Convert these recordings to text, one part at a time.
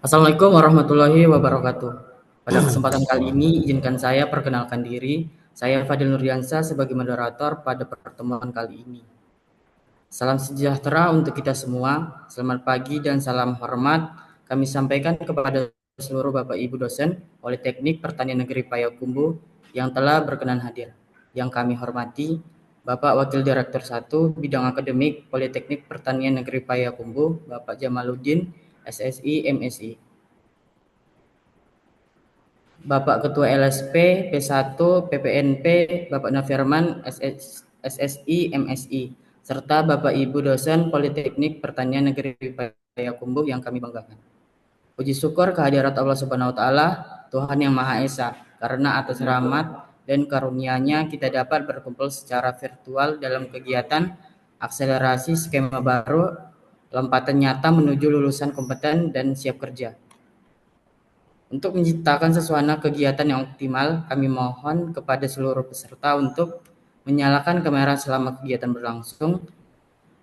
Assalamualaikum warahmatullahi wabarakatuh. Pada kesempatan kali ini, izinkan saya perkenalkan diri. Saya Fadil Nurdiansyah sebagai moderator pada pertemuan kali ini. Salam sejahtera untuk kita semua. Selamat pagi dan salam hormat. Kami sampaikan kepada seluruh Bapak Ibu dosen Politeknik Pertanian Negeri Payakumbuh yang telah berkenan hadir. Yang kami hormati Bapak Wakil Direktur 1 Bidang Akademik Politeknik Pertanian Negeri Payakumbuh, Bapak Jamaluddin, SSI, MSI. Bapak Ketua LSP, P1, PPNP, Bapak Nafirman, SSI, MSI, serta Bapak Ibu dosen Politeknik Pertanian Negeri Payakumbuh yang kami banggakan. Puji syukur kehadirat Allah Subhanahu wa taala, Tuhan yang Maha Esa, karena atas rahmat dan karunia-Nya kita dapat berkumpul secara virtual dalam kegiatan akselerasi skema baru, lompatan nyata menuju lulusan kompeten dan siap kerja. Untuk menciptakan suasana kegiatan yang optimal, kami mohon kepada seluruh peserta untuk menyalakan kamera selama kegiatan berlangsung,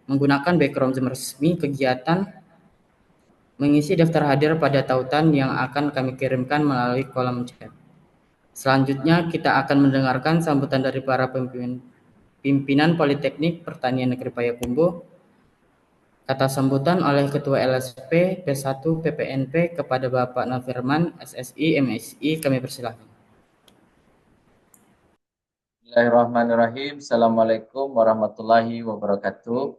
menggunakan background Zoom resmi kegiatan, mengisi daftar hadir pada tautan yang akan kami kirimkan melalui kolom chat. Selanjutnya, kita akan mendengarkan sambutan dari para pimpinan Politeknik Pertanian Negeri Payakumbuh. Kata sambutan oleh Ketua LSP P1 PPNP kepada Bapak Nafirman, SSI, MSI, kami persilahkan. Bismillahirrahmanirrahim. Assalamualaikum warahmatullahi wabarakatuh.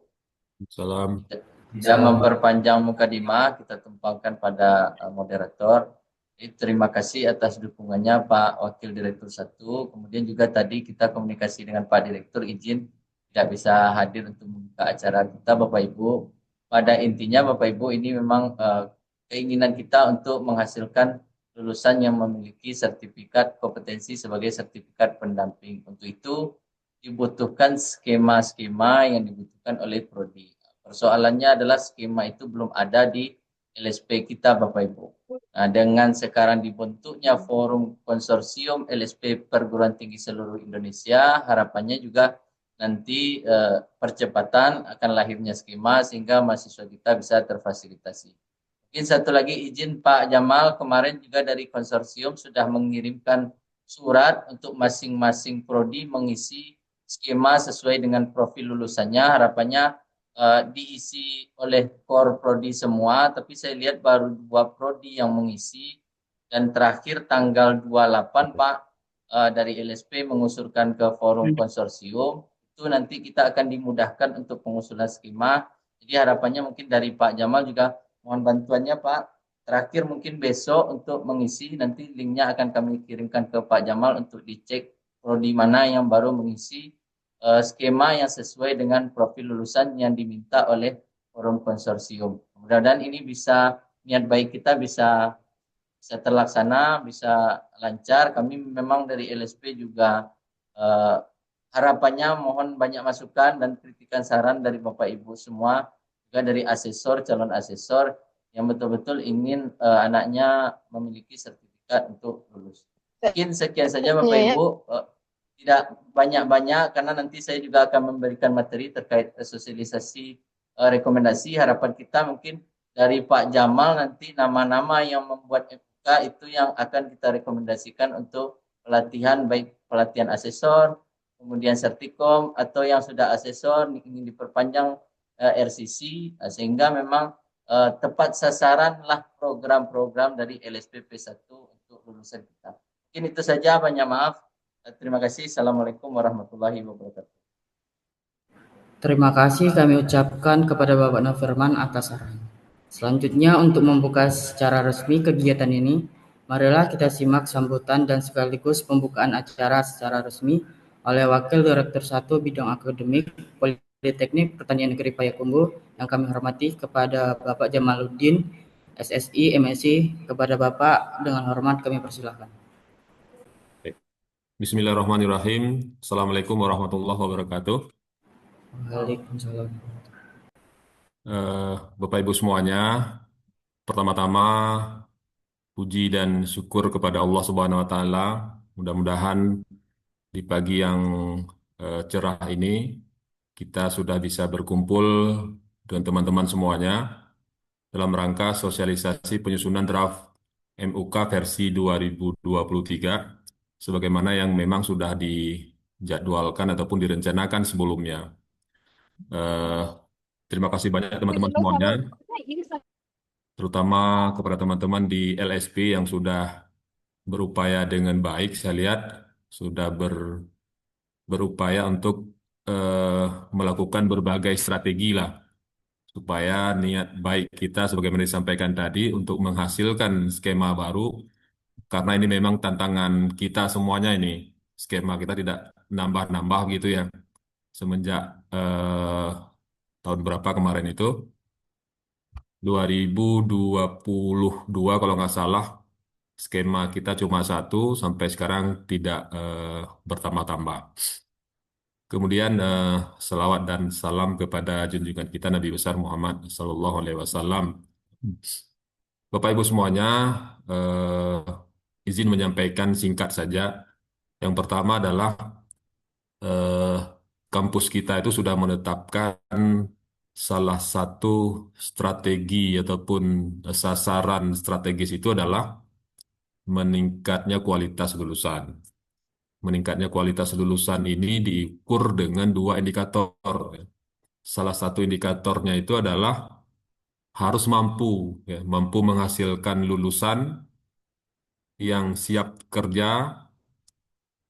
Salam. Tidak memperpanjang mukadimah, kita tumpangkan pada moderator. Terima kasih atas dukungannya Pak Wakil Direktur 1. Kemudian juga tadi kita komunikasi dengan Pak Direktur, izin tidak bisa hadir untuk membuka acara kita Bapak Ibu. Pada intinya Bapak Ibu, ini memang keinginan kita untuk menghasilkan lulusan yang memiliki sertifikat kompetensi sebagai sertifikat pendamping. Untuk itu dibutuhkan skema-skema yang dibutuhkan oleh prodi. Persoalannya adalah skema itu belum ada di LSP kita Bapak Ibu. Nah, dengan sekarang dibentuknya forum konsorsium LSP perguruan tinggi seluruh Indonesia, harapannya juga nanti percepatan akan lahirnya skema sehingga mahasiswa kita bisa terfasilitasi. Mungkin satu lagi izin Pak Jamal, kemarin juga dari konsorsium sudah mengirimkan surat untuk masing-masing prodi mengisi skema sesuai dengan profil lulusannya. Harapannya diisi oleh core prodi semua, tapi saya lihat baru 2 prodi yang mengisi, dan terakhir tanggal 28 Pak dari LSP mengusulkan ke forum konsorsium, itu nanti kita akan dimudahkan untuk pengusulan skema. Jadi harapannya mungkin dari Pak Jamal juga mohon bantuannya Pak. Terakhir mungkin besok untuk mengisi, nanti linknya akan kami kirimkan ke Pak Jamal untuk dicek prodi mana yang baru mengisi skema yang sesuai dengan profil lulusan yang diminta oleh forum konsorsium. Mudah-mudahan ini bisa, niat baik kita bisa terlaksana, bisa lancar. Kami memang dari LSP juga harapannya mohon banyak masukan dan kritikan saran dari Bapak Ibu semua, juga dari asesor, calon asesor yang betul-betul ingin anaknya memiliki sertifikat untuk lulus. Mungkin sekian saja Bapak Ibu. Tidak banyak-banyak karena nanti saya juga akan memberikan materi terkait sosialisasi rekomendasi. Harapan kita mungkin dari Pak Jamal nanti nama-nama yang membuat FK itu yang akan kita rekomendasikan untuk pelatihan, baik pelatihan asesor, kemudian sertikom, atau yang sudah asesor ingin diperpanjang RCC, sehingga memang tepat sasaranlah program-program dari LSPP 1 untuk lulusan kita. Mungkin itu saja, banyak maaf. Terima kasih. Assalamualaikum warahmatullahi wabarakatuh. Terima kasih kami ucapkan kepada Bapak Nofirman atas saran. Selanjutnya untuk membuka secara resmi kegiatan ini, marilah kita simak sambutan dan sekaligus pembukaan acara secara resmi oleh Wakil Direktur 1 Bidang Akademik Politeknik Pertanian Negeri Payakumbuh yang kami hormati kepada Bapak Jamaluddin, SSI, MSI, kepada Bapak dengan hormat kami persilahkan. Bismillahirrahmanirrahim. Assalamualaikum warahmatullahi wabarakatuh. Waalaikumsalam. Bapak Ibu semuanya, pertama-tama puji dan syukur kepada Allah Subhanahu wa taala. Mudah-mudahan di pagi yang cerah ini kita sudah bisa berkumpul dengan teman-teman semuanya dalam rangka sosialisasi penyusunan draft MUK versi 2023 sebagaimana yang memang sudah dijadwalkan ataupun direncanakan sebelumnya. Eh, Terima kasih banyak teman-teman semuanya, terutama kepada teman-teman di LSP yang sudah berupaya dengan baik. Saya lihat sudah berupaya untuk eh, melakukan berbagai strategi lah supaya niat baik kita sebagaimana disampaikan tadi untuk menghasilkan skema baru karena ini memang tantangan kita semuanya ini. Skema kita tidak nambah-nambah gitu ya semenjak eh, tahun berapa kemarin itu 2022 kalau nggak salah skema kita cuma satu sampai sekarang tidak bertambah-tambah. Kemudian selawat dan salam kepada junjungan kita Nabi besar Muhammad Sallallahu Alaihi Wasallam. Bapak Ibu semuanya, izin menyampaikan singkat saja. Yang pertama adalah eh, kampus kita itu sudah menetapkan salah satu strategi ataupun sasaran strategis itu adalah meningkatnya kualitas lulusan. Meningkatnya kualitas lulusan ini diukur dengan dua indikator. Salah satu indikatornya itu adalah harus mampu, ya, mampu menghasilkan lulusan yang siap kerja,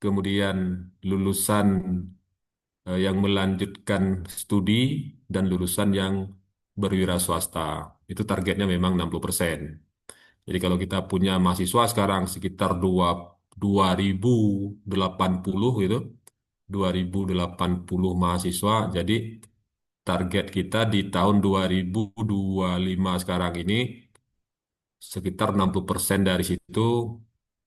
kemudian lulusan yang melanjutkan studi, dan lulusan yang berwira swasta. Itu targetnya memang 60%. Jadi kalau kita punya mahasiswa sekarang sekitar 2080 gitu, 2080 mahasiswa. Jadi target kita di tahun 2025 sekarang ini sekitar 60% dari situ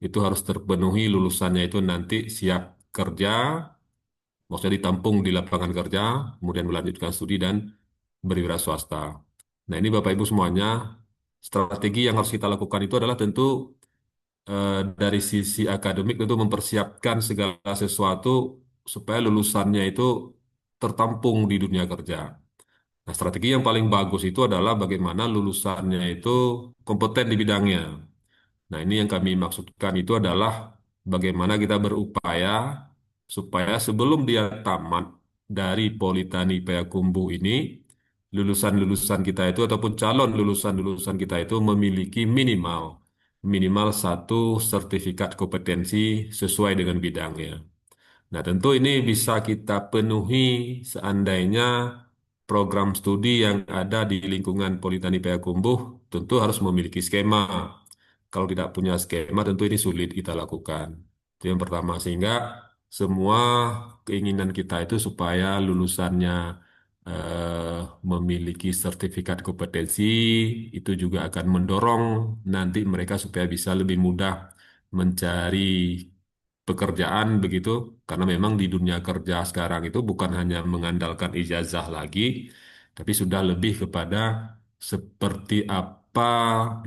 itu harus terpenuhi lulusannya itu nanti siap kerja, maksudnya ditampung di lapangan kerja, kemudian melanjutkan studi dan berwira swasta. Nah ini Bapak Ibu semuanya, strategi yang harus kita lakukan itu adalah tentu dari sisi akademik tentu mempersiapkan segala sesuatu supaya lulusannya itu tertampung di dunia kerja. Nah, strategi yang paling bagus itu adalah bagaimana lulusannya itu kompeten di bidangnya. Nah, ini yang kami maksudkan itu adalah bagaimana kita berupaya supaya sebelum dia tamat dari Politeknik Payakumbuh ini, lulusan-lulusan kita itu ataupun calon lulusan-lulusan kita itu memiliki minimal satu sertifikat kompetensi sesuai dengan bidangnya. Nah, tentu ini bisa kita penuhi seandainya program studi yang ada di lingkungan Politeknik Payakumbuh tentu harus memiliki skema. Kalau tidak punya skema, tentu ini sulit kita lakukan. Itu yang pertama, sehingga semua keinginan kita itu supaya lulusannya eh, memiliki sertifikat kompetensi, itu juga akan mendorong nanti mereka supaya bisa lebih mudah mencari pekerjaan begitu, karena memang di dunia kerja sekarang itu bukan hanya mengandalkan ijazah lagi, tapi sudah lebih kepada seperti apa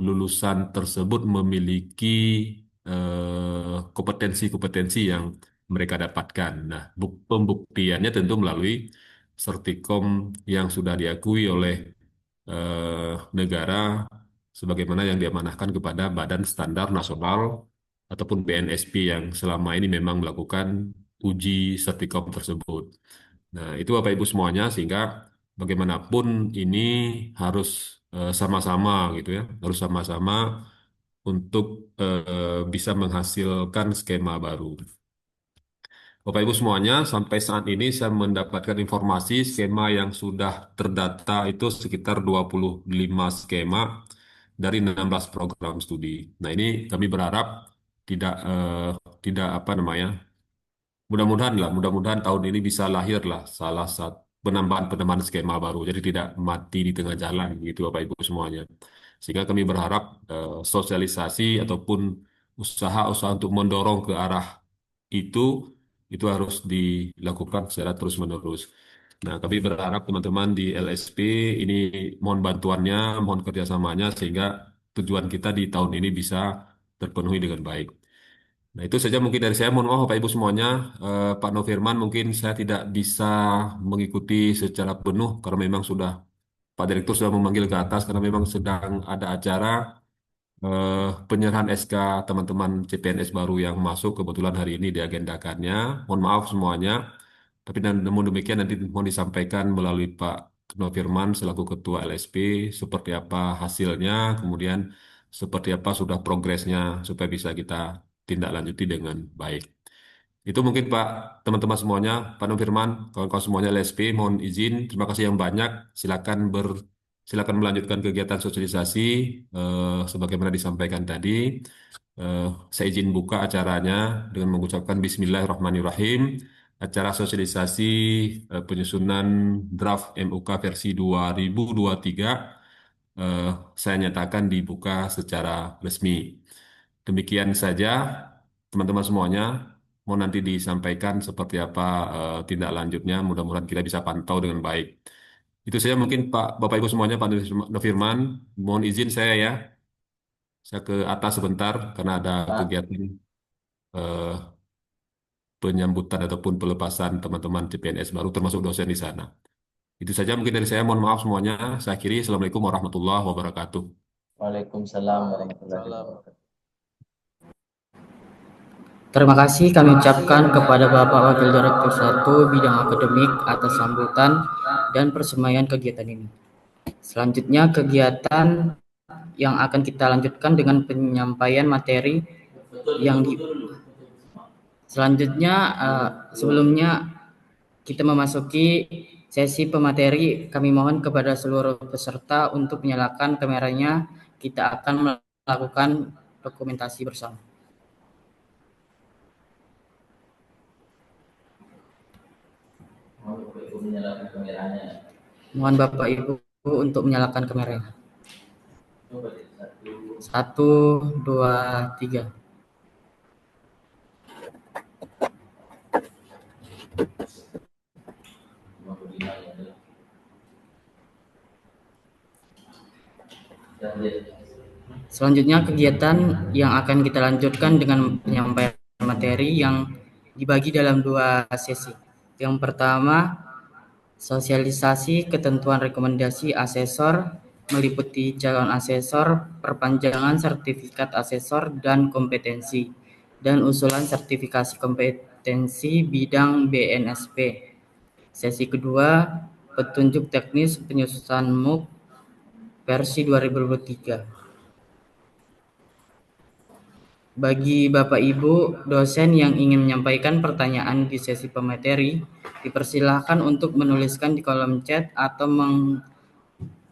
lulusan tersebut memiliki kompetensi-kompetensi yang mereka dapatkan. Nah, pembuktiannya tentu melalui Sertikom yang sudah diakui oleh negara sebagaimana yang diamanahkan kepada Badan Standar Nasional ataupun BNSP yang selama ini memang melakukan uji Sertikom tersebut. Nah, itu Bapak Ibu semuanya sehingga bagaimanapun ini harus sama-sama gitu ya, harus sama-sama untuk bisa menghasilkan skema baru. Bapak Ibu semuanya, sampai saat ini saya mendapatkan informasi skema yang sudah terdata itu sekitar 25 skema dari 16 program studi. Nah, ini kami berharap tidak tidak apa namanya, mudah-mudahan tahun ini bisa lahir lah salah satu penambahan-penambahan skema baru. Jadi tidak mati di tengah jalan gitu Bapak Ibu semuanya. Sehingga kami berharap sosialisasi ataupun usaha-usaha untuk mendorong ke arah itu itu harus dilakukan secara terus-menerus. Nah, kami berharap teman-teman di LSP ini mohon bantuannya, mohon kerjasamanya sehingga tujuan kita di tahun ini bisa terpenuhi dengan baik. Nah, itu saja mungkin dari saya. Mohon maaf Bapak Ibu semuanya. Pak Nofirman mungkin saya tidak bisa mengikuti secara penuh karena memang sudah Pak Direktur sudah memanggil ke atas karena memang sedang ada acara penyerahan SK teman-teman CPNS baru yang masuk kebetulan hari ini diagendakannya. Mohon maaf semuanya, tapi namun demikian nanti mohon disampaikan melalui Pak Firman selaku Ketua LSP seperti apa hasilnya, kemudian seperti apa sudah progresnya supaya bisa kita tindak lanjuti dengan baik. Itu mungkin Pak, teman-teman semuanya, Pak Firman, kawan-kawan semuanya LSP, mohon izin, terima kasih yang banyak. Silakan melanjutkan kegiatan sosialisasi sebagaimana disampaikan tadi. Eh, saya izin buka acaranya dengan mengucapkan Bismillahirrahmanirrahim. Acara sosialisasi penyusunan draft MUK versi 2023 eh, saya nyatakan dibuka secara resmi. Demikian saja, teman-teman semuanya. Mau nanti disampaikan seperti apa tindak lanjutnya. Mudah-mudahan kita bisa pantau dengan baik. Itu saja mungkin Pak, Bapak Ibu semuanya, Pak Nofirman. Mohon izin saya ya. Saya ke atas sebentar karena ada Pak. kegiatan eh, penyambutan ataupun pelepasan teman-teman CPNS baru termasuk dosen di sana. Itu saja mungkin dari saya. Mohon maaf semuanya. Saya akhiri. Assalamualaikum warahmatullahi wabarakatuh. Waalaikumsalam warahmatullahi wabarakatuh. Terima kasih kami ucapkan kepada Bapak Wakil Direktur 1 Bidang Akademik atas sambutan dan persemaian kegiatan ini. Selanjutnya kegiatan yang akan kita lanjutkan dengan penyampaian materi yang di selanjutnya sebelumnya kita memasuki sesi pemateri, kami mohon kepada seluruh peserta untuk menyalakan kameranya. Kita akan melakukan dokumentasi bersama. Mohon Bapak Ibu untuk menyalakan kameranya. 1, 2, 3. Selanjutnya kegiatan yang akan kita lanjutkan dengan penyampaian materi yang dibagi dalam 2 sesi. Yang pertama, sosialisasi ketentuan rekomendasi asesor meliputi calon asesor, perpanjangan sertifikat asesor dan kompetensi, dan usulan sertifikasi kompetensi bidang BNSP. Sesi kedua, petunjuk teknis penyusunan MUK versi 2023. Bagi Bapak Ibu dosen yang ingin menyampaikan pertanyaan di sesi pemateri, dipersilahkan untuk menuliskan di kolom chat atau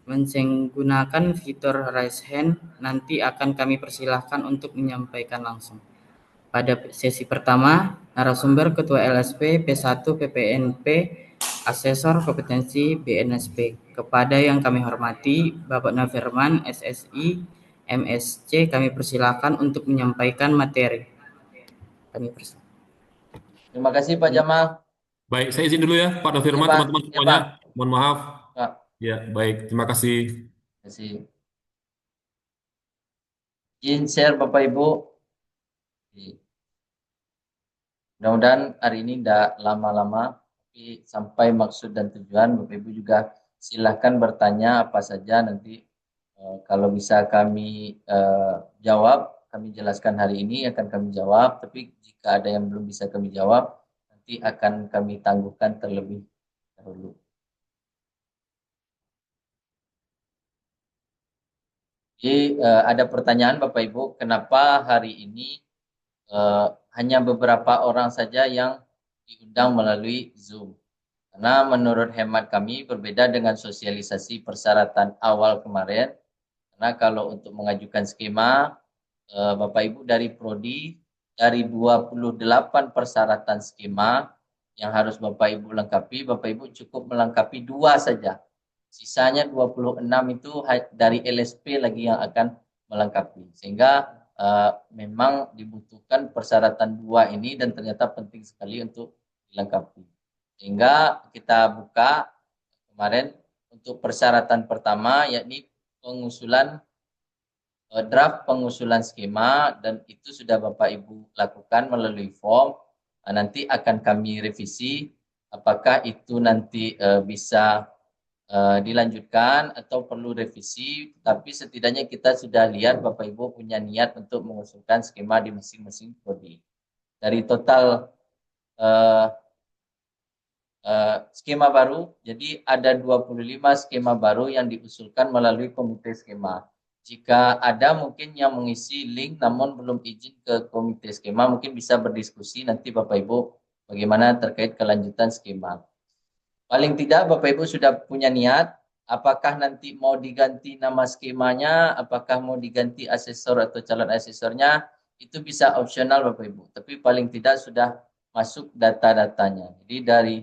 menggunakan fitur raise hand. Nanti akan kami persilahkan untuk menyampaikan langsung. Pada sesi pertama, narasumber Ketua LSP P1 PPNP Asesor Kompetensi BNSP. Kepada yang kami hormati Bapak Nafirman SSI MSC, kami persilakan untuk menyampaikan materi. Terima kasih Pak Jamal. Baik, saya izin dulu ya Pak Nofirman, Ya, Pak. teman-teman Ya, semuanya. Pak. Mohon maaf. Pak. Ya, baik. Terima kasih. Terima kasih. Izin share Bapak Ibu. Mudah-mudahan hari ini tidak lama-lama, tapi sampai maksud dan tujuan. Bapak Ibu juga silahkan bertanya apa saja nanti kalau bisa kami jawab, kami jelaskan hari ini akan kami jawab. Tapi jika ada yang belum bisa kami jawab, nanti akan kami tangguhkan terlebih dahulu. Jadi ada pertanyaan Bapak Ibu, kenapa hari ini hanya beberapa orang saja yang diundang melalui Zoom? Karena menurut hemat kami berbeda dengan sosialisasi persyaratan awal kemarin. Karena kalau untuk mengajukan skema, Bapak Ibu dari Prodi, dari 28 persyaratan skema yang harus Bapak Ibu lengkapi, Bapak Ibu cukup melengkapi 2 saja. Sisanya 26 itu dari LSP lagi yang akan melengkapi. Sehingga memang dibutuhkan persyaratan 2 ini dan ternyata penting sekali untuk dilengkapi. Sehingga kita buka kemarin untuk persyaratan pertama, yakni pengusulan draft pengusulan skema, dan itu sudah Bapak Ibu lakukan melalui form. Nanti akan kami revisi apakah itu nanti bisa dilanjutkan atau perlu revisi, tapi setidaknya kita sudah lihat Bapak Ibu punya niat untuk mengusulkan skema di masing-masing prodi. Dari total skema baru, jadi ada 25 skema baru yang diusulkan melalui komite skema. Jika ada mungkin yang mengisi link namun belum izin ke komite skema, mungkin bisa berdiskusi nanti Bapak Ibu bagaimana terkait kelanjutan skema. Paling tidak Bapak Ibu sudah punya niat, apakah nanti mau diganti nama skemanya, apakah mau diganti asesor atau calon asesornya, itu bisa opsional Bapak Ibu. Tapi paling tidak sudah masuk data-datanya. Jadi dari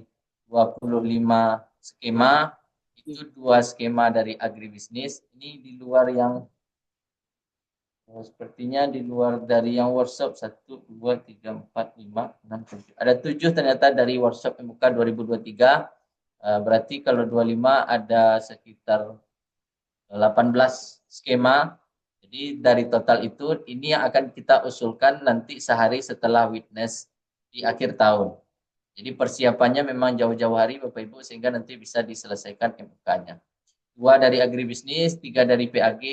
25 skema, itu 2 skema dari agribisnis. Ini di luar yang sepertinya di luar dari yang workshop 1, 2, 3, 4, 5, 6, 7. Ada 7 ternyata dari workshop MUK 2023. Berarti kalau 25 ada sekitar 18 skema. Jadi dari total itu ini yang akan kita usulkan nanti sehari setelah witness di akhir tahun. Jadi persiapannya memang jauh-jauh hari Bapak Ibu sehingga nanti bisa diselesaikan MUK-nya. 2 dari agribisnis, 3 dari PAG,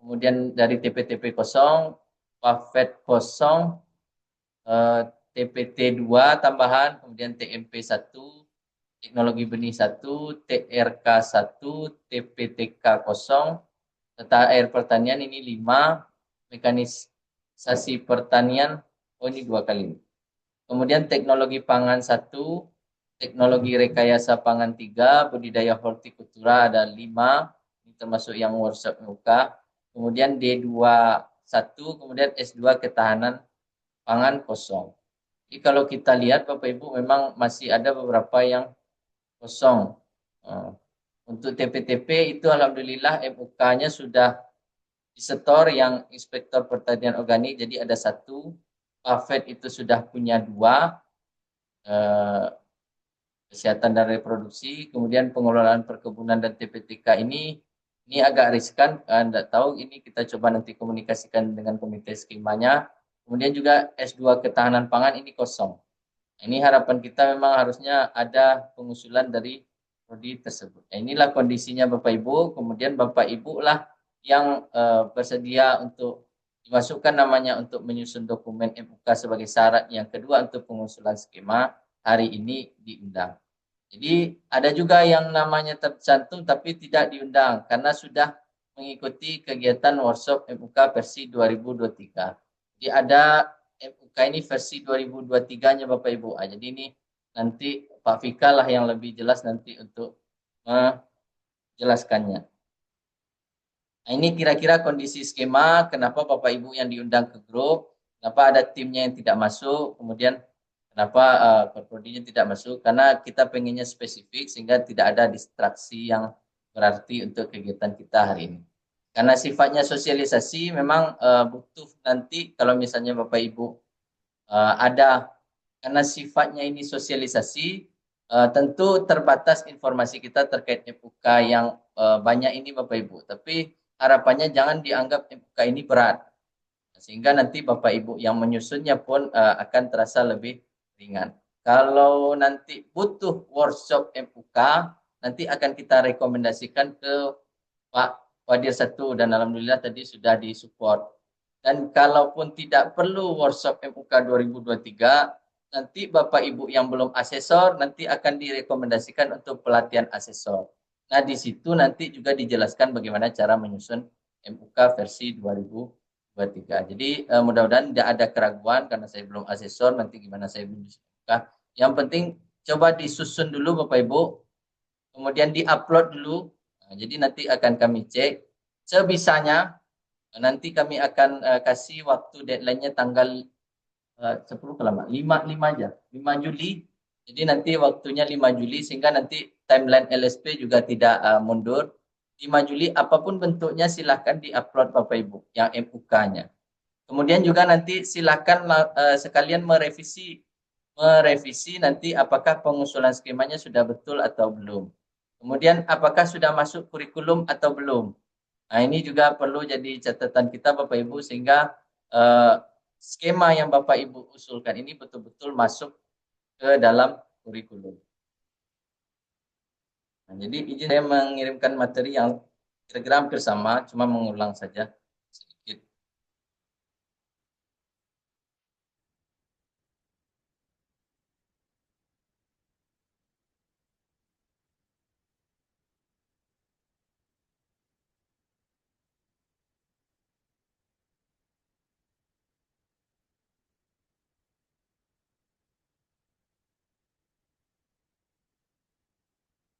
kemudian dari TPTP kosong, PAFET kosong, TPT 2 tambahan, kemudian TMP 1, teknologi benih 1, TRK 1, TPTK kosong, tata air pertanian ini 5, mekanisasi pertanian, ini 2 kali. Kemudian teknologi pangan 1, teknologi rekayasa pangan 3, budidaya hortikultura ada 5, ini termasuk yang workshop MUK. Kemudian D2 1, kemudian S2 ketahanan pangan kosong. Jadi kalau kita lihat Bapak Ibu memang masih ada beberapa yang kosong. Untuk TPTP itu alhamdulillah MUK-nya sudah disetor yang inspektor pertanian organik, jadi ada 1. PAFET itu sudah punya 2, kesehatan dan reproduksi. Kemudian pengelolaan perkebunan dan TPTK ini agak riskan. Anda tahu ini kita coba nanti komunikasikan dengan komite skemanya. Kemudian juga S2 ketahanan pangan ini kosong. Ini harapan kita memang harusnya ada pengusulan dari prodi tersebut. Nah, inilah kondisinya Bapak Ibu. Kemudian Bapak Ibu lah yang bersedia untuk dimasukkan namanya untuk menyusun dokumen MUK sebagai syarat yang kedua untuk pengusulan skema hari ini diundang. Jadi ada juga yang namanya tercantum tapi tidak diundang karena sudah mengikuti kegiatan workshop MUK versi 2023. Jadi ada MUK ini versi 2023-nya Bapak Ibu. Jadi ini nanti Pak Fika lah yang lebih jelas nanti untuk menjelaskannya. Nah, ini kira-kira kondisi skema, kenapa Bapak Ibu yang diundang ke grup, kenapa ada timnya yang tidak masuk, kemudian kenapa prodinya tidak masuk, karena kita pengennya spesifik sehingga tidak ada distraksi yang berarti untuk kegiatan kita hari ini. Karena sifatnya sosialisasi memang butuh nanti kalau misalnya Bapak Ibu ada, karena sifatnya ini sosialisasi, tentu terbatas informasi kita terkait MUK yang banyak ini Bapak Ibu. Tapi harapannya jangan dianggap MUK ini berat. Sehingga nanti Bapak Ibu yang menyusunnya pun akan terasa lebih ringan. Kalau nanti butuh workshop MUK, nanti akan kita rekomendasikan ke Pak Wadir 1 dan alhamdulillah tadi sudah disupport. Dan kalaupun tidak perlu workshop MUK 2023, nanti Bapak Ibu yang belum asesor nanti akan direkomendasikan untuk pelatihan asesor. Nah, di situ nanti juga dijelaskan bagaimana cara menyusun MUK versi 2023. Jadi mudah-mudahan tidak ada keraguan karena saya belum asesor, nanti gimana saya menyusun MUK. Yang penting coba disusun dulu Bapak Ibu, kemudian diupload dulu. Nah, jadi nanti akan kami cek sebisanya. Nanti kami akan kasih waktu deadline-nya tanggal 10 kelama 5 aja 5 Juli. Jadi nanti waktunya 5 Juli sehingga nanti timeline LSP juga tidak mundur. 5 Juli apapun bentuknya silahkan diupload Bapak Ibu yang MUK-nya. Kemudian juga nanti silahkan sekalian merevisi nanti apakah pengusulan skemanya sudah betul atau belum. Kemudian apakah sudah masuk kurikulum atau belum. Nah, ini juga perlu jadi catatan kita Bapak Ibu sehingga skema yang Bapak Ibu usulkan ini betul-betul masuk ke dalam kurikulum. Nah, jadi izin saya mengirimkan materi yang kira-kira hampir sama, cuma mengulang saja sedikit.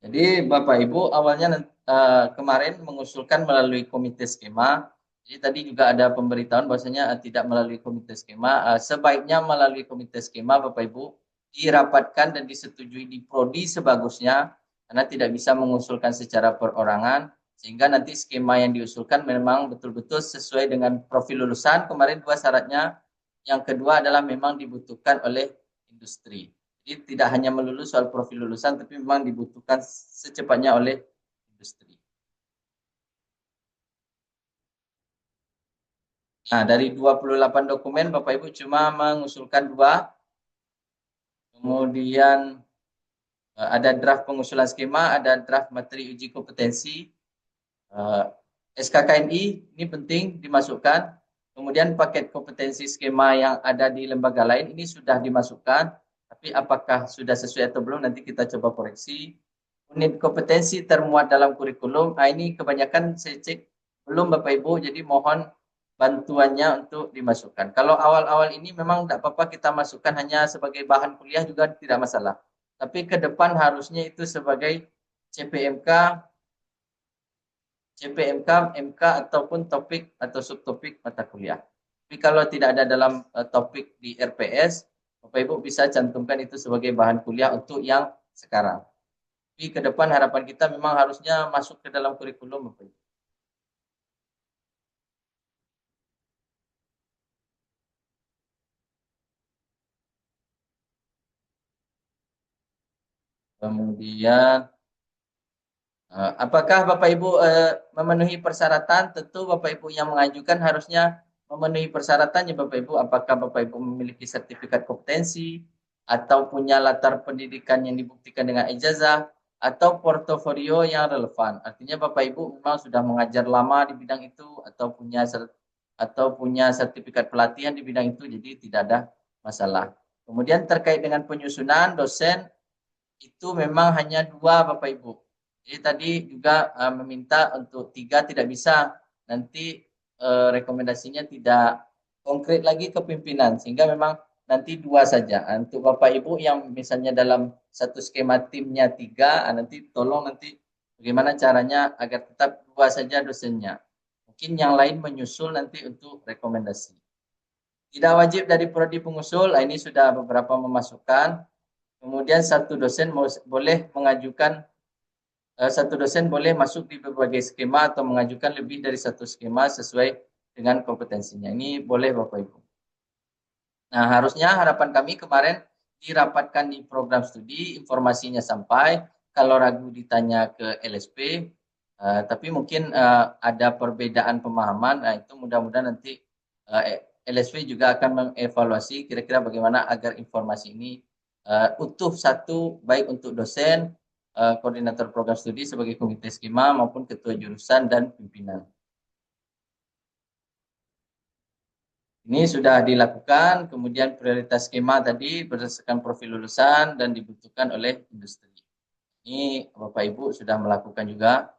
Jadi Bapak Ibu awalnya kemarin mengusulkan melalui komite skema. Jadi tadi juga ada pemberitahuan bahwasanya tidak melalui komite skema. Sebaiknya melalui komite skema Bapak Ibu dirapatkan dan disetujui di prodi sebagusnya karena tidak bisa mengusulkan secara perorangan sehingga nanti skema yang diusulkan memang betul-betul sesuai dengan profil lulusan. Kemarin dua syaratnya. Yang kedua adalah memang dibutuhkan oleh industri. Jadi tidak hanya melulu soal profil lulusan, tapi memang dibutuhkan secepatnya oleh industri. Nah, dari 28 dokumen, Bapak Ibu cuma mengusulkan 2. Kemudian ada draft pengusulan skema, ada draft materi uji kompetensi. SKKNI ini penting dimasukkan. Kemudian paket kompetensi skema yang ada di lembaga lain ini sudah dimasukkan. Tapi apakah sudah sesuai atau belum nanti kita coba koreksi. Unit kompetensi termuat dalam kurikulum. Nah, ini kebanyakan saya cek belum Bapak Ibu, jadi mohon bantuannya untuk dimasukkan. Kalau awal-awal ini memang tidak apa-apa kita masukkan hanya sebagai bahan kuliah juga tidak masalah. Tapi ke depan harusnya itu sebagai CPMK, MK ataupun topik atau subtopik mata kuliah. Tapi kalau tidak ada dalam topik di RPS, Bapak Ibu bisa cantumkan itu sebagai bahan kuliah untuk yang sekarang. Tapi ke depan harapan kita memang harusnya masuk ke dalam kurikulum, Bapak Ibu. Kemudian apakah Bapak Ibu memenuhi persyaratan? Tentu Bapak Ibu yang mengajukan harusnya memenuhi persyaratannya Bapak Ibu. Apakah Bapak Ibu memiliki sertifikat kompetensi atau punya latar pendidikan yang dibuktikan dengan ijazah atau portofolio yang relevan. Artinya Bapak Ibu memang sudah mengajar lama di bidang itu atau punya sertifikat pelatihan di bidang itu, jadi tidak ada masalah. Kemudian terkait dengan penyusunan dosen itu memang hanya 2 Bapak Ibu. Jadi tadi juga meminta untuk 3 tidak bisa, nanti rekomendasinya tidak konkret lagi ke pimpinan sehingga memang nanti 2 saja. Untuk Bapak Ibu yang misalnya dalam satu skema timnya 3, nanti tolong nanti bagaimana caranya agar tetap 2 saja dosennya. Mungkin yang lain menyusul nanti untuk rekomendasi. Tidak wajib dari prodi pengusul, ini sudah beberapa memasukkan. Kemudian satu dosen boleh mengajukan satu dosen boleh masuk di berbagai skema atau mengajukan lebih dari satu skema sesuai dengan kompetensinya. Ini boleh Bapak Ibu. Nah, harusnya harapan kami kemarin dirapatkan di program studi, informasinya sampai. Kalau ragu ditanya ke LSP, tapi mungkin ada perbedaan pemahaman. Nah, itu mudah-mudahan nanti LSP juga akan mengevaluasi kira-kira bagaimana agar informasi ini utuh satu, baik untuk dosen, koordinator program studi sebagai komite skema maupun ketua jurusan dan pimpinan. Ini sudah dilakukan, kemudian prioritas skema tadi berdasarkan profil lulusan dan dibutuhkan oleh industri. Ini Bapak Ibu sudah melakukan juga.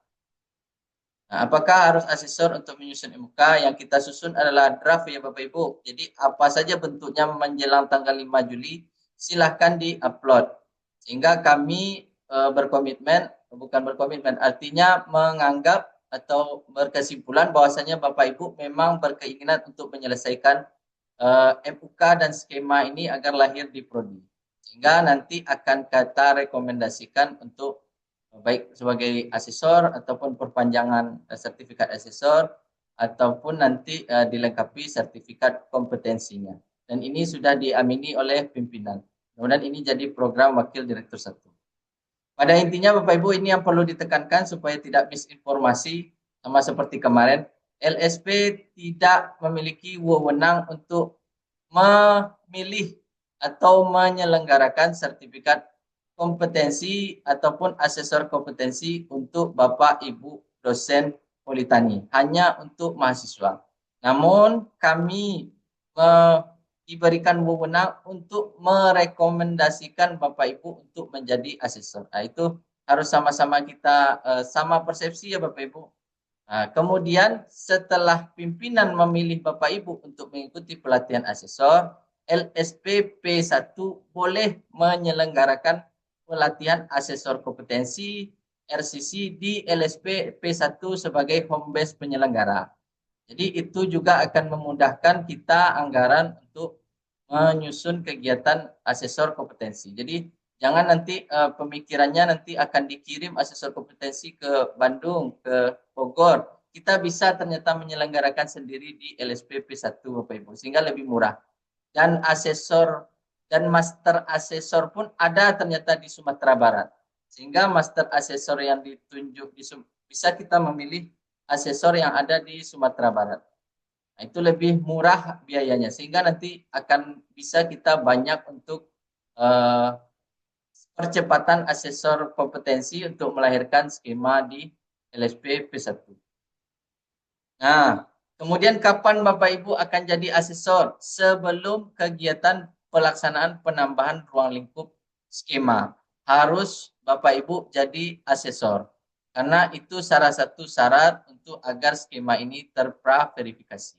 Nah, apakah harus asesor untuk menyusun MUK? Yang kita susun adalah draft ya Bapak Ibu. Jadi apa saja bentuknya menjelang tanggal 5 Juli, silahkan di-upload. Sehingga kami berkomitmen, artinya menganggap atau berkesimpulan bahwasanya Bapak Ibu memang berkeinginan untuk menyelesaikan MUK dan skema ini agar lahir di prodi. Sehingga nanti akan kita rekomendasikan untuk baik sebagai asesor ataupun perpanjangan sertifikat asesor ataupun nanti dilengkapi sertifikat kompetensinya. Dan ini sudah diamini oleh pimpinan. Kemudian ini jadi program wakil direktur 1. Pada intinya Bapak Ibu ini yang perlu ditekankan supaya tidak misinformasi sama seperti kemarin. LSP tidak memiliki wewenang untuk memilih atau menyelenggarakan sertifikat kompetensi ataupun asesor kompetensi untuk Bapak Ibu dosen Politeknik, hanya untuk mahasiswa. Namun kami diberikan wewenang untuk merekomendasikan Bapak Ibu untuk menjadi asesor. Nah, itu harus sama-sama kita sama persepsi ya Bapak Ibu. Nah, kemudian setelah pimpinan memilih Bapak Ibu untuk mengikuti pelatihan asesor, LSP P1 boleh menyelenggarakan pelatihan asesor kompetensi RCC di LSP P1 sebagai home base penyelenggara. Jadi itu juga akan memudahkan kita anggaran untuk menyusun kegiatan asesor kompetensi. Jadi jangan nanti pemikirannya nanti akan dikirim asesor kompetensi ke Bandung, ke Bogor. Kita bisa ternyata menyelenggarakan sendiri di LSP P1 Bapak Ibu, sehingga lebih murah. Dan asesor dan master asesor pun ada ternyata di Sumatera Barat. Sehingga master asesor yang ditunjuk bisa kita memilih asesor yang ada di Sumatera Barat. Nah, itu lebih murah biayanya sehingga nanti akan bisa kita banyak untuk percepatan asesor kompetensi untuk melahirkan skema di LSP P1. Nah, kemudian kapan Bapak Ibu akan jadi asesor? Sebelum kegiatan pelaksanaan penambahan ruang lingkup skema. Harus Bapak Ibu jadi asesor. Karena itu salah satu syarat untuk agar skema ini terpraverifikasi.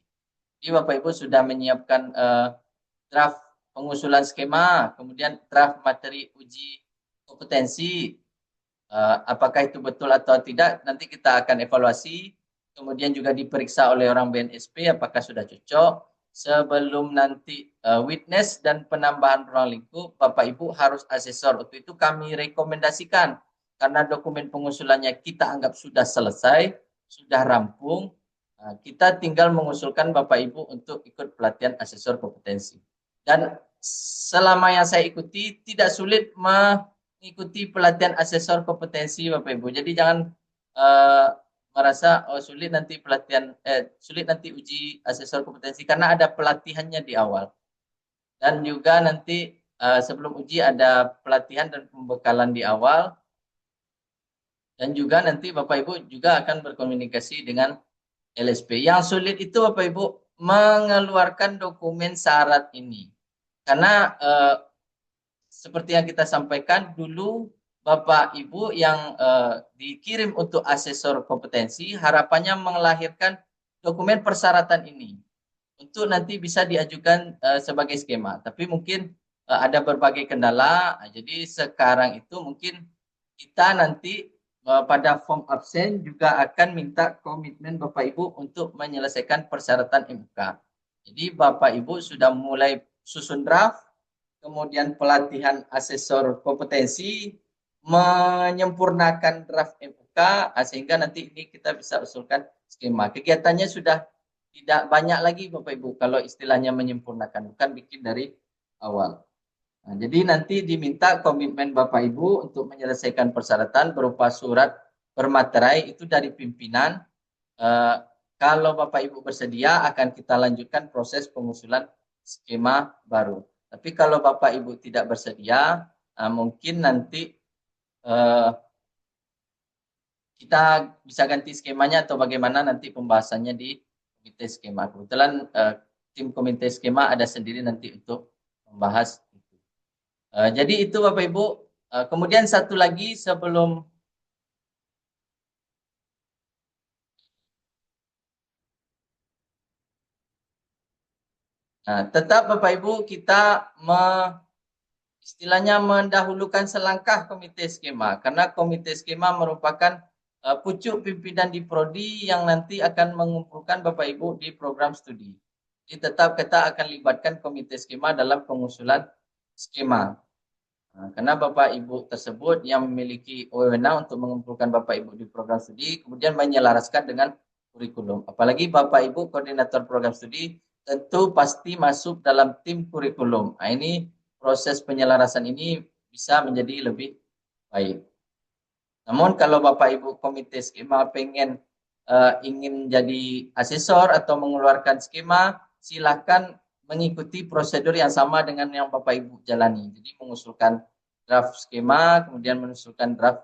Jadi Bapak Ibu sudah menyiapkan draft pengusulan skema, kemudian draft materi uji kompetensi. Apakah itu betul atau tidak, nanti kita akan evaluasi. Kemudian juga diperiksa oleh orang BNSP apakah sudah cocok. Sebelum nanti witness dan penambahan ruang lingkup, Bapak Ibu harus asesor. Untuk itu kami rekomendasikan, karena dokumen pengusulannya kita anggap sudah selesai, sudah rampung, kita tinggal mengusulkan Bapak Ibu untuk ikut pelatihan asesor kompetensi. Dan selama yang saya ikuti, tidak sulit mengikuti pelatihan asesor kompetensi Bapak Ibu. Jadi jangan merasa sulit nanti pelatihan sulit nanti uji asesor kompetensi, karena ada pelatihannya di awal. Dan juga nanti sebelum uji ada pelatihan dan pembekalan di awal. Dan juga nanti Bapak Ibu juga akan berkomunikasi dengan LSP. Yang sulit itu Bapak Ibu mengeluarkan dokumen syarat ini. Karena seperti yang kita sampaikan dulu, Bapak Ibu yang dikirim untuk asesor kompetensi harapannya melahirkan dokumen persyaratan ini untuk nanti bisa diajukan sebagai skema. Tapi mungkin ada berbagai kendala. Jadi sekarang itu mungkin kita nanti pada form absen juga akan minta komitmen Bapak Ibu untuk menyelesaikan persyaratan MUK. Jadi Bapak Ibu sudah mulai susun draft, kemudian pelatihan asesor kompetensi, menyempurnakan draft MUK, sehingga nanti ini kita bisa usulkan skema. Kegiatannya sudah tidak banyak lagi Bapak Ibu kalau istilahnya menyempurnakan, bukan bikin dari awal. Nah, jadi nanti diminta komitmen Bapak Ibu untuk menyelesaikan persyaratan berupa surat bermaterai itu dari pimpinan. Kalau Bapak Ibu bersedia akan kita lanjutkan proses pengusulan skema baru. Tapi kalau Bapak Ibu tidak bersedia, mungkin nanti kita bisa ganti skemanya atau bagaimana nanti pembahasannya di komite skema. Kebetulan tim komite skema ada sendiri nanti untuk membahas itu. Jadi itu Bapak Ibu. Kemudian satu lagi sebelum tetap Bapak Ibu kita istilahnya mendahulukan selangkah komite skema, karena komite skema merupakan pucuk pimpinan di prodi yang nanti akan mengumpulkan Bapak Ibu di program studi. Jadi tetap kita akan libatkan komite skema dalam pengusulan skema. Karena Bapak Ibu tersebut yang memiliki wewenang untuk mengumpulkan Bapak Ibu di program studi, kemudian menyelaraskan dengan kurikulum. Apalagi Bapak Ibu koordinator program studi tentu pasti masuk dalam tim kurikulum. Nah, ini proses penyelarasan ini bisa menjadi lebih baik. Namun kalau Bapak Ibu komite skema ingin jadi asesor atau mengeluarkan skema, silakan mengikuti prosedur yang sama dengan yang Bapak Ibu jalani. Jadi mengusulkan draft skema, kemudian mengusulkan draft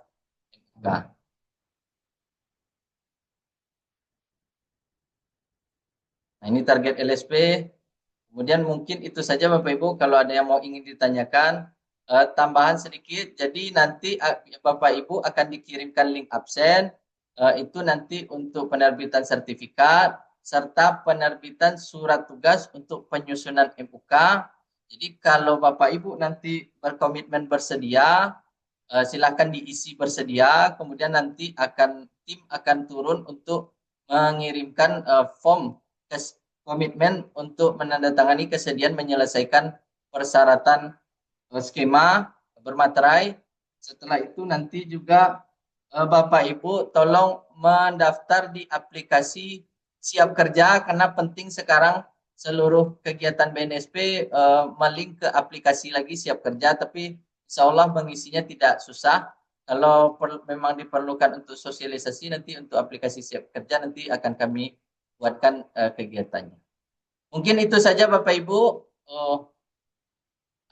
MUK. Nah, ini target LSP. Kemudian mungkin itu saja Bapak Ibu, kalau ada yang mau ingin ditanyakan, tambahan sedikit. Jadi nanti Bapak Ibu akan dikirimkan link absen, itu nanti untuk penerbitan sertifikat, serta penerbitan surat tugas untuk penyusunan MUK. Jadi kalau Bapak Ibu nanti berkomitmen bersedia, silakan diisi bersedia, kemudian nanti tim akan turun untuk mengirimkan form komitmen untuk menandatangani kesediaan menyelesaikan persyaratan skema bermaterai. Setelah itu nanti juga Bapak Ibu tolong mendaftar di aplikasi Siap Kerja, karena penting sekarang seluruh kegiatan BNSP melink ke aplikasi lagi Siap Kerja, tapi insya Allah mengisinya tidak susah. Kalau memang diperlukan untuk sosialisasi, nanti untuk aplikasi Siap Kerja nanti akan kami buatkan kegiatannya. Mungkin itu saja Bapak Ibu.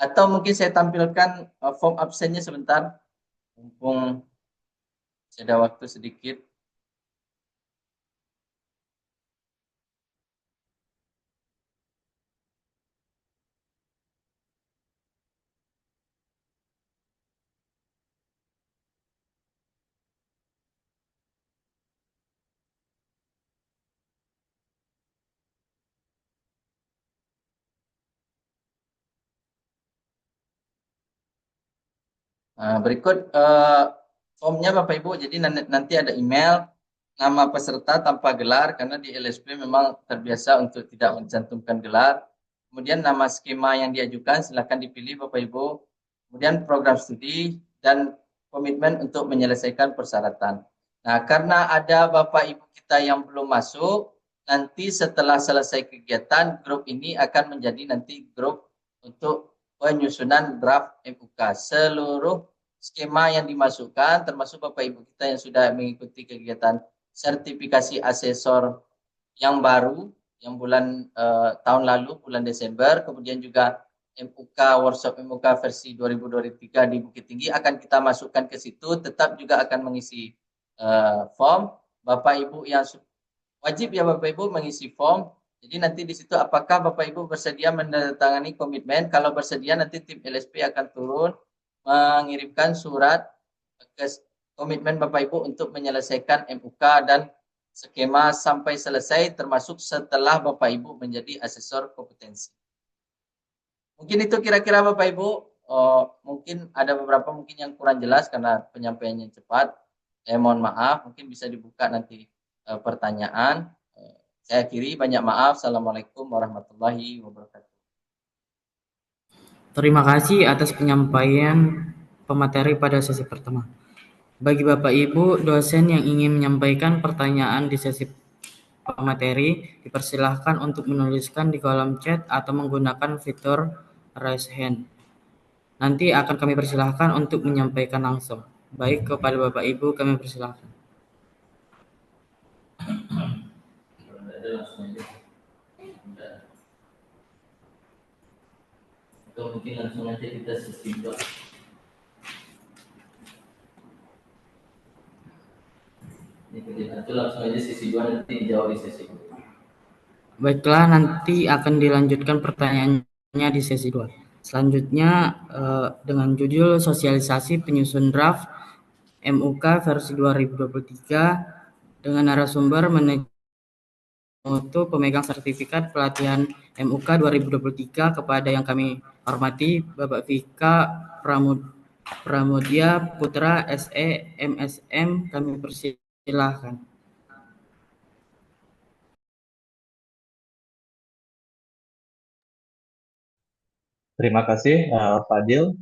Atau mungkin saya tampilkan form absennya sebentar, mumpung ada waktu sedikit. Berikut formnya Bapak Ibu. Jadi nanti ada email, nama peserta tanpa gelar, karena di LSP memang terbiasa untuk tidak mencantumkan gelar. Kemudian nama skema yang diajukan silakan dipilih Bapak Ibu. Kemudian program studi dan komitmen untuk menyelesaikan persyaratan. Nah, karena ada Bapak Ibu kita yang belum masuk, nanti setelah selesai kegiatan, grup ini akan menjadi nanti grup untuk penyusunan draft MUK. Seluruh skema yang dimasukkan, termasuk Bapak Ibu kita yang sudah mengikuti kegiatan sertifikasi asesor yang baru, yang tahun lalu, bulan Desember, kemudian juga MUK, workshop MUK versi 2023 di Bukit Tinggi, akan kita masukkan ke situ, tetap juga akan mengisi form. Bapak Ibu yang wajib ya Bapak Ibu mengisi form. Jadi nanti di situ apakah Bapak Ibu bersedia menandatangani komitmen? Kalau bersedia nanti tim LSP akan turun mengirimkan surat komitmen Bapak Ibu untuk menyelesaikan MUK dan skema sampai selesai, termasuk setelah Bapak Ibu menjadi asesor kompetensi. Mungkin itu kira-kira Bapak Ibu. Mungkin ada beberapa mungkin yang kurang jelas karena penyampaiannya cepat. Saya mohon maaf, mungkin bisa dibuka nanti pertanyaan. Saya akhiri, banyak maaf. Assalamualaikum warahmatullahi wabarakatuh. Terima kasih atas penyampaian pemateri pada sesi pertama. Bagi Bapak Ibu dosen yang ingin menyampaikan pertanyaan di sesi pemateri, dipersilahkan untuk menuliskan di kolom chat atau menggunakan fitur raise hand. Nanti akan kami persilahkan untuk menyampaikan langsung. Baik, kepada Bapak Ibu kami persilahkan. Atau mungkin langsung aja kita sesi 2. Itu langsung aja sesi 2, nanti dijawab di sesi 2. Baiklah, nanti akan dilanjutkan pertanyaannya di sesi 2. Selanjutnya dengan judul sosialisasi penyusun draft MUK versi 2023 dengan narasumber untuk pemegang sertifikat pelatihan MUK 2023 kepada yang kami hormati Bapak Vika Pramudia Putra SE MSM, kami persilahkan. Terima kasih Fadil.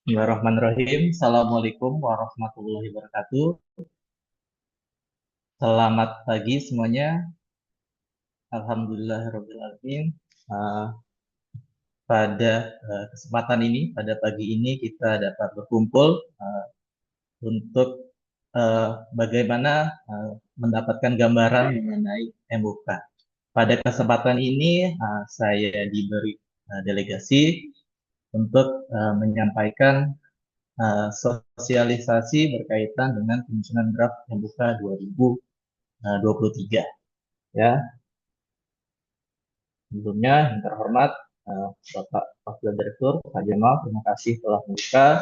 Bismillahirrahmanirrahim. Assalamualaikum warahmatullahi wabarakatuh. Selamat pagi semuanya. Alhamdulillahirrahmanirrahim. Pada kesempatan ini, pada pagi ini kita dapat berkumpul untuk bagaimana mendapatkan gambaran mengenai MUK. Pada kesempatan ini saya diberi delegasi untuk menyampaikan sosialisasi berkaitan dengan penyusunan draft MUK 2023 ya. Sebelumnya yang terhormat Bapak Wakil Direktur Pak Jamal, terima kasih telah membuka.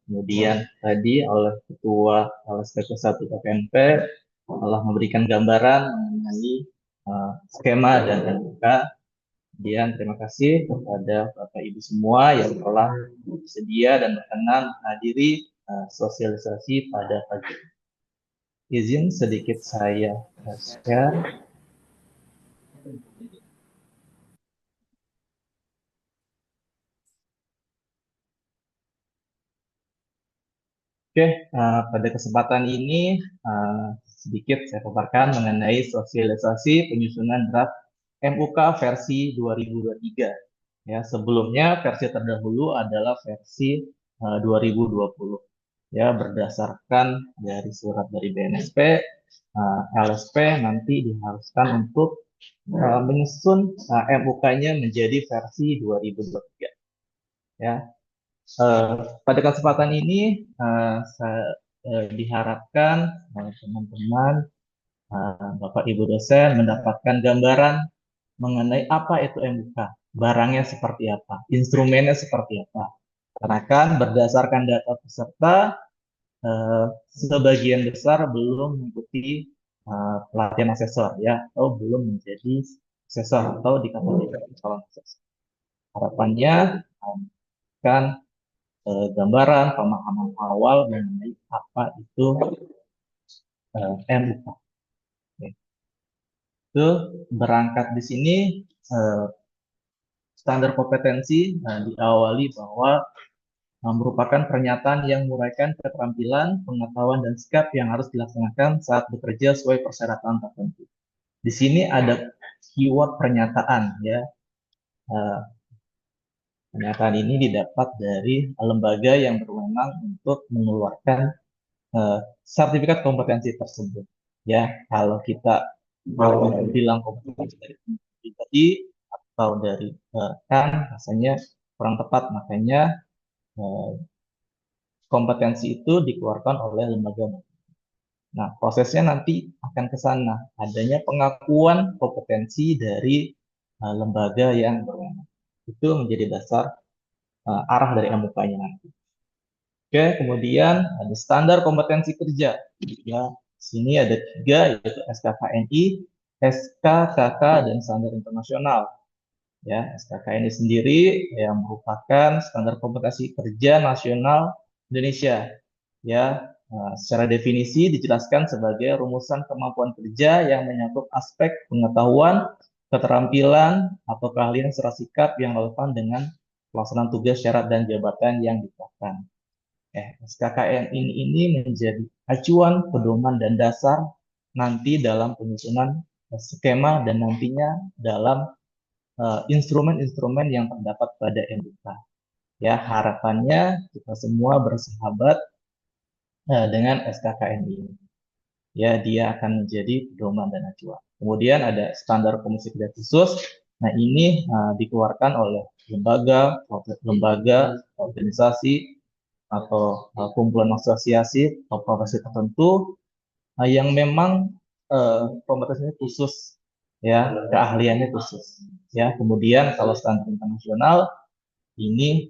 Kemudian tadi oleh Ketua LSP ke-1 KPNP telah memberikan gambaran mengenai skema dan MUK. Kemudian terima kasih kepada Bapak Ibu semua yang telah bersedia dan berkenan menghadiri sosialisasi pada pagi. Izin sedikit saya share. Oke, pada kesempatan ini sedikit saya paparkan mengenai sosialisasi penyusunan draft MUK versi 2023. Ya, sebelumnya versi terdahulu adalah versi 2020. Ya, berdasarkan dari surat dari BNSP, LSP nanti diharuskan untuk menyusun MUK-nya menjadi versi 2023. Ya, pada kesempatan ini diharapkan teman-teman Bapak Ibu dosen mendapatkan gambaran mengenai apa itu MUK, barangnya seperti apa, instrumennya seperti apa. Karena kan berdasarkan data peserta sebagian besar belum mengikuti pelatihan asesor ya, atau belum menjadi asesor atau dikategorikan calon asesor. Harapannya kan gambaran pemahaman awal mengenai apa itu MUK. Itu berangkat di sini standar kompetensi diawali bahwa merupakan pernyataan yang menguraikan keterampilan, pengetahuan, dan sikap yang harus dilaksanakan saat bekerja sesuai persyaratan tertentu. Di sini ada keyword pernyataan ya. Pernyataan ini didapat dari lembaga yang berwenang untuk mengeluarkan sertifikat kompetensi tersebut. Ya, kalau kita mau bilang kompetensi dari pribadi atau dari kan rasanya kurang tepat, makanya kompetensi itu dikeluarkan oleh lembaga. Nah, prosesnya nanti akan ke sana, adanya pengakuan kompetensi dari lembaga yang berwenang. Itu menjadi dasar arah dari MUK-nya nanti. Oke, kemudian ada standar kompetensi kerja. Ya, sini ada 3, yaitu SKKNI, SKKK, dan standar internasional. Ya, SKKNI sendiri yang merupakan standar kompetensi kerja nasional Indonesia. Ya, secara definisi dijelaskan sebagai rumusan kemampuan kerja yang menyangkut aspek pengetahuan, keterampilan, atau keahlian serta sikap yang relevan dengan pelaksanaan tugas, syarat, dan jabatan yang ditetapkan. SKKN ini menjadi acuan, pedoman, dan dasar nanti dalam penyusunan skema dan nantinya dalam instrumen-instrumen yang terdapat pada MUK. Ya, harapannya kita semua bersahabat dengan SKKN ini. Ya, dia akan menjadi pedoman dan acuan. Kemudian ada standar komisi kerja khusus. Nah, ini dikeluarkan oleh lembaga, organisasi, atau kumpulan asosiasi atau profesi tertentu yang memang kompetensinya khusus, ya, keahliannya khusus. Ya, kemudian kalau standar internasional ini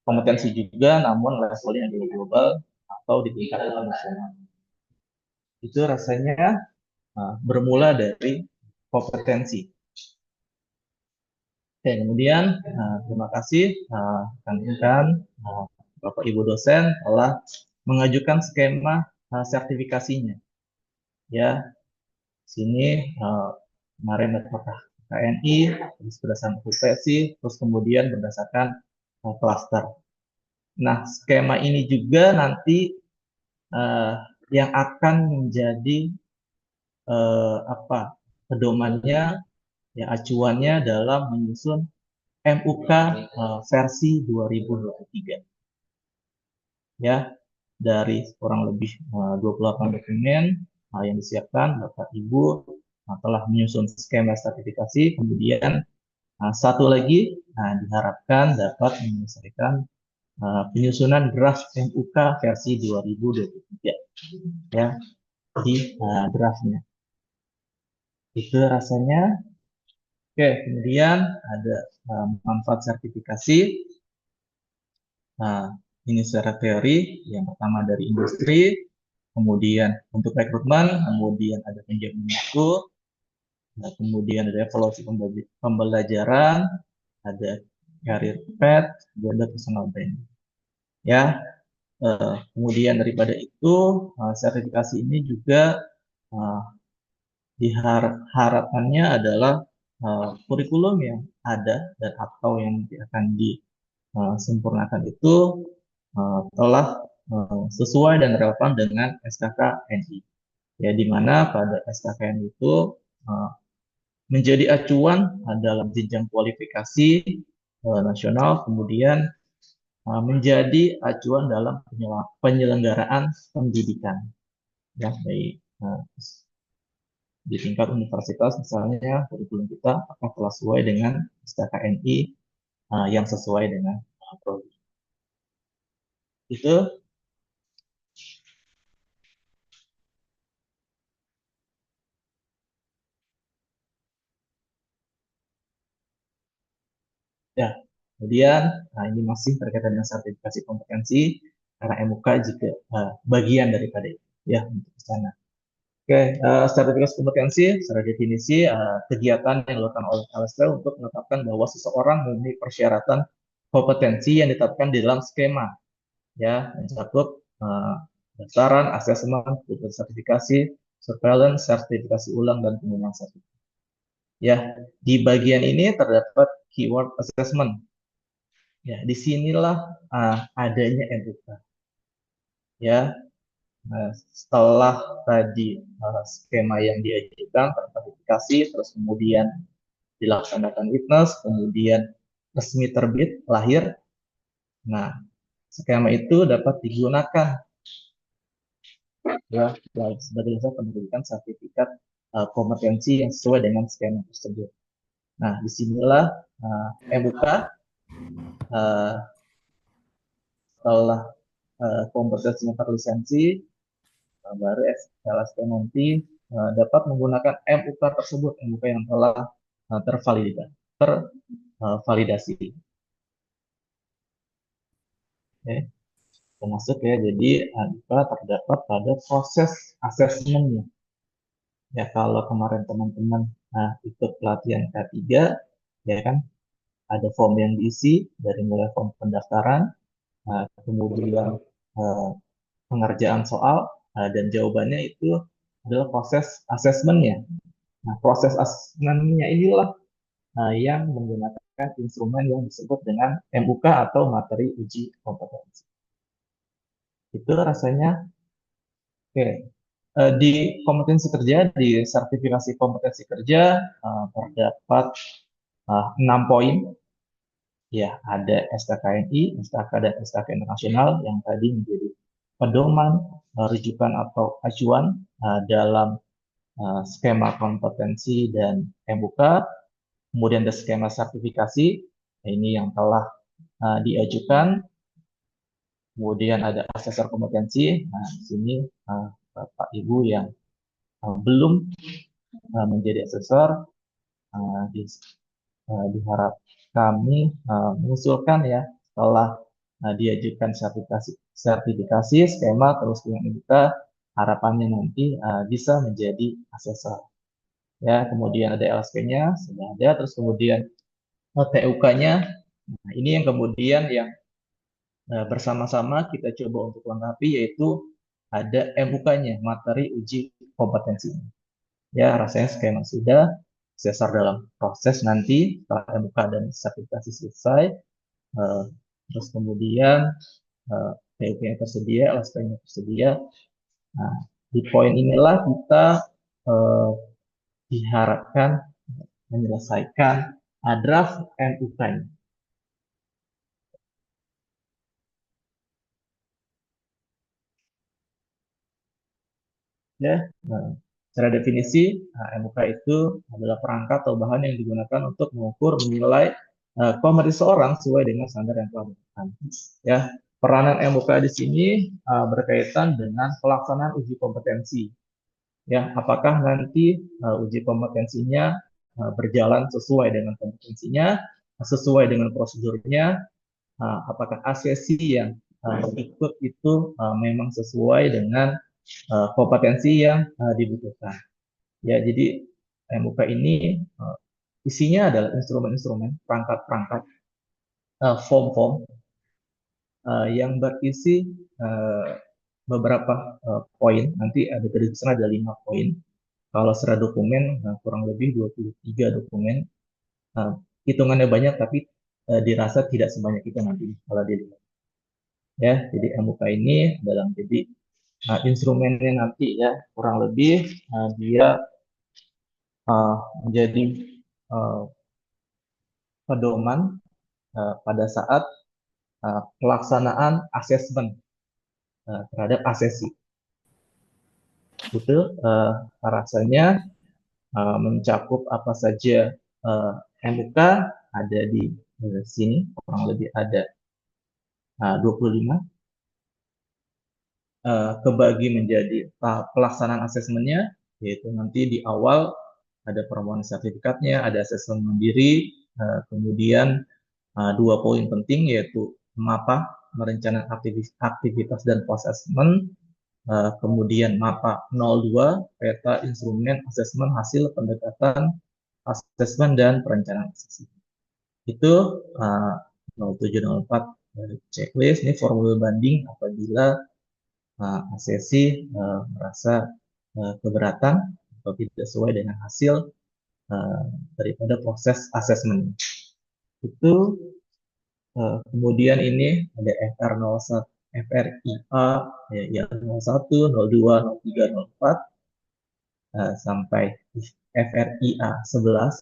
kompetensi juga, namun levelnya adalah global atau di tingkat internasional. Itu rasanya bermula dari kompetensi. Oke, kemudian terima kasih rekan-rekan Bapak Ibu dosen telah mengajukan skema sertifikasinya. Ya, sini kemarin apakah KNI, terus berdasarkan profesi, terus kemudian berdasarkan klaster. Nah, skema ini juga nanti yang akan menjadi pedomannya, ya acuannya dalam menyusun MUK versi 2023. Ya, dari kurang lebih 28 dokumen yang disiapkan, Bapak Ibu telah menyusun skema sertifikasi, kemudian Nah, satu lagi, diharapkan dapat menyelesaikan penyusunan draft MUK versi 2023 ya di draftnya. Itu rasanya. Oke, kemudian ada manfaat sertifikasi. Nah, ini secara teori, yang pertama dari industri, kemudian untuk rekrutmen, kemudian ada penjamin waktu, nah, kemudian ada evaluasi pembelajaran, ada career path, dan ada personal branding. Ya, kemudian daripada itu, sertifikasi ini juga uh, harapannya adalah kurikulum yang ada dan atau yang nanti akan disempurnakan itu telah sesuai dan relevan dengan SKKNI. Ya, di mana pada SKKNI itu uh, menjadi acuan dalam jenjang kualifikasi nasional, kemudian menjadi acuan dalam penyelenggaraan pendidikan, ya, baik di tingkat universitas misalnya kurikulum kita apakah telah sesuai dengan SKKNI yang sesuai dengan prodi. Itu ya. Kemudian ini masih berkaitan dengan sertifikasi kompetensi karena MUK juga bagian daripada itu ya untuk ke sana. Oke, sertifikasi kompetensi secara definisi kegiatan yang dilakukan oleh LSP untuk menetapkan bahwa seseorang memenuhi persyaratan kompetensi yang ditetapkan di dalam skema, ya, mencakup pendaftaran, asesmen, sertifikasi, surveillance, sertifikasi ulang, dan pengumuman sertifikasi. Ya, di bagian ini terdapat keyword assessment. Ya, disinilah adanya MUK. Ya, setelah tadi skema yang diajukan terverifikasi, terus kemudian dilaksanakan witness, kemudian resmi terbit, lahir. Nah, skema itu dapat digunakan ya sebagai dasar penerbitan sertifikat kompetensi yang sesuai dengan skema tersebut. Nah, disinilah MUK setelah kompetensinya terlisensi, baru LSP nanti dapat menggunakan MUK tersebut, MUK yang telah tervalidasi. Oke, termasuk ya, jadi MUK terdapat pada proses asesmennya. Ya, kalau kemarin teman-teman ikut pelatihan K3, ya kan, ada form yang diisi dari mulai form pendaftaran, kemudian pengerjaan soal, dan jawabannya itu adalah proses asesmennya. Nah, proses asesmennya inilah yang menggunakan instrumen yang disebut dengan MUK atau materi uji kompetensi. Itu rasanya oke. Di kompetensi kerja, di sertifikasi kompetensi kerja terdapat 6 poin. Ya, ada SKKNI, SKK, dan SKK internasional yang tadi menjadi pedoman, rujukan atau acuan dalam skema kompetensi dan MUK. Kemudian ada skema sertifikasi, ini yang telah diajukan. Kemudian ada asesor kompetensi. Nah, di sini Bapak Ibu yang belum menjadi asesor, diharap kami mengusulkan ya setelah diajukan sertifikasi skema terus dengan kita harapannya nanti bisa menjadi asesor. Ya, kemudian ada LSP-nya sudah ada, terus kemudian TUK-nya. Nah, ini yang kemudian yang bersama-sama kita coba untuk lengkapi, yaitu ada MUK-nya, materi uji kompetensi. Ya, rasanya skema sudah, sesar dalam proses nanti setelah MUK dan sertifikasi selesai, terus kemudian PUP-nya tersedia, LSP-nya tersedia. Nah, di poin inilah kita diharapkan menyelesaikan draft MUK-nya. Ya, Secara definisi, MUK itu adalah perangkat atau bahan yang digunakan untuk mengukur, menilai kompetensi seseorang sesuai dengan standar yang telah ditetapkan. Ya, peranan MUK di sini berkaitan dengan pelaksanaan uji kompetensi. Ya, apakah nanti uji kompetensinya berjalan sesuai dengan kompetensinya, sesuai dengan prosedurnya, apakah asesi yang ikut itu memang sesuai dengan kompetensi yang dibutuhkan. Ya, jadi MUK ini isinya adalah instrumen-instrumen, perangkat-perangkat, form-form yang berisi beberapa poin. Nanti ada dari sana ada 5 poin. Kalau secara dokumen kurang lebih 23 dokumen. Hitungannya banyak tapi dirasa tidak sebanyak itu nanti kalau dilihat. Ya, jadi MUK ini dalam jadi instrumennya nanti ya kurang lebih dia menjadi pedoman pada saat pelaksanaan asesmen terhadap asesi. Itu rasanya mencakup apa saja MUK ada di sini, kurang lebih ada 25. Kebagi menjadi tahap pelaksanaan asesmennya, yaitu nanti di awal ada permohonan sertifikatnya, ada asesmen mandiri, kemudian 2 poin penting yaitu MAPA, merencanakan aktivitas dan post-assessment, kemudian MAPA 02, peta instrumen asesmen hasil pendekatan asesmen dan perencanaan asesmen. Itu 0704 checklist, ini formulir banding apabila asesi merasa keberatan atau tidak sesuai dengan hasil daripada proses asesmen. Itu kemudian ini ada FR01, FRIA yang 01, 02, 03, 04 sampai FRIA 11.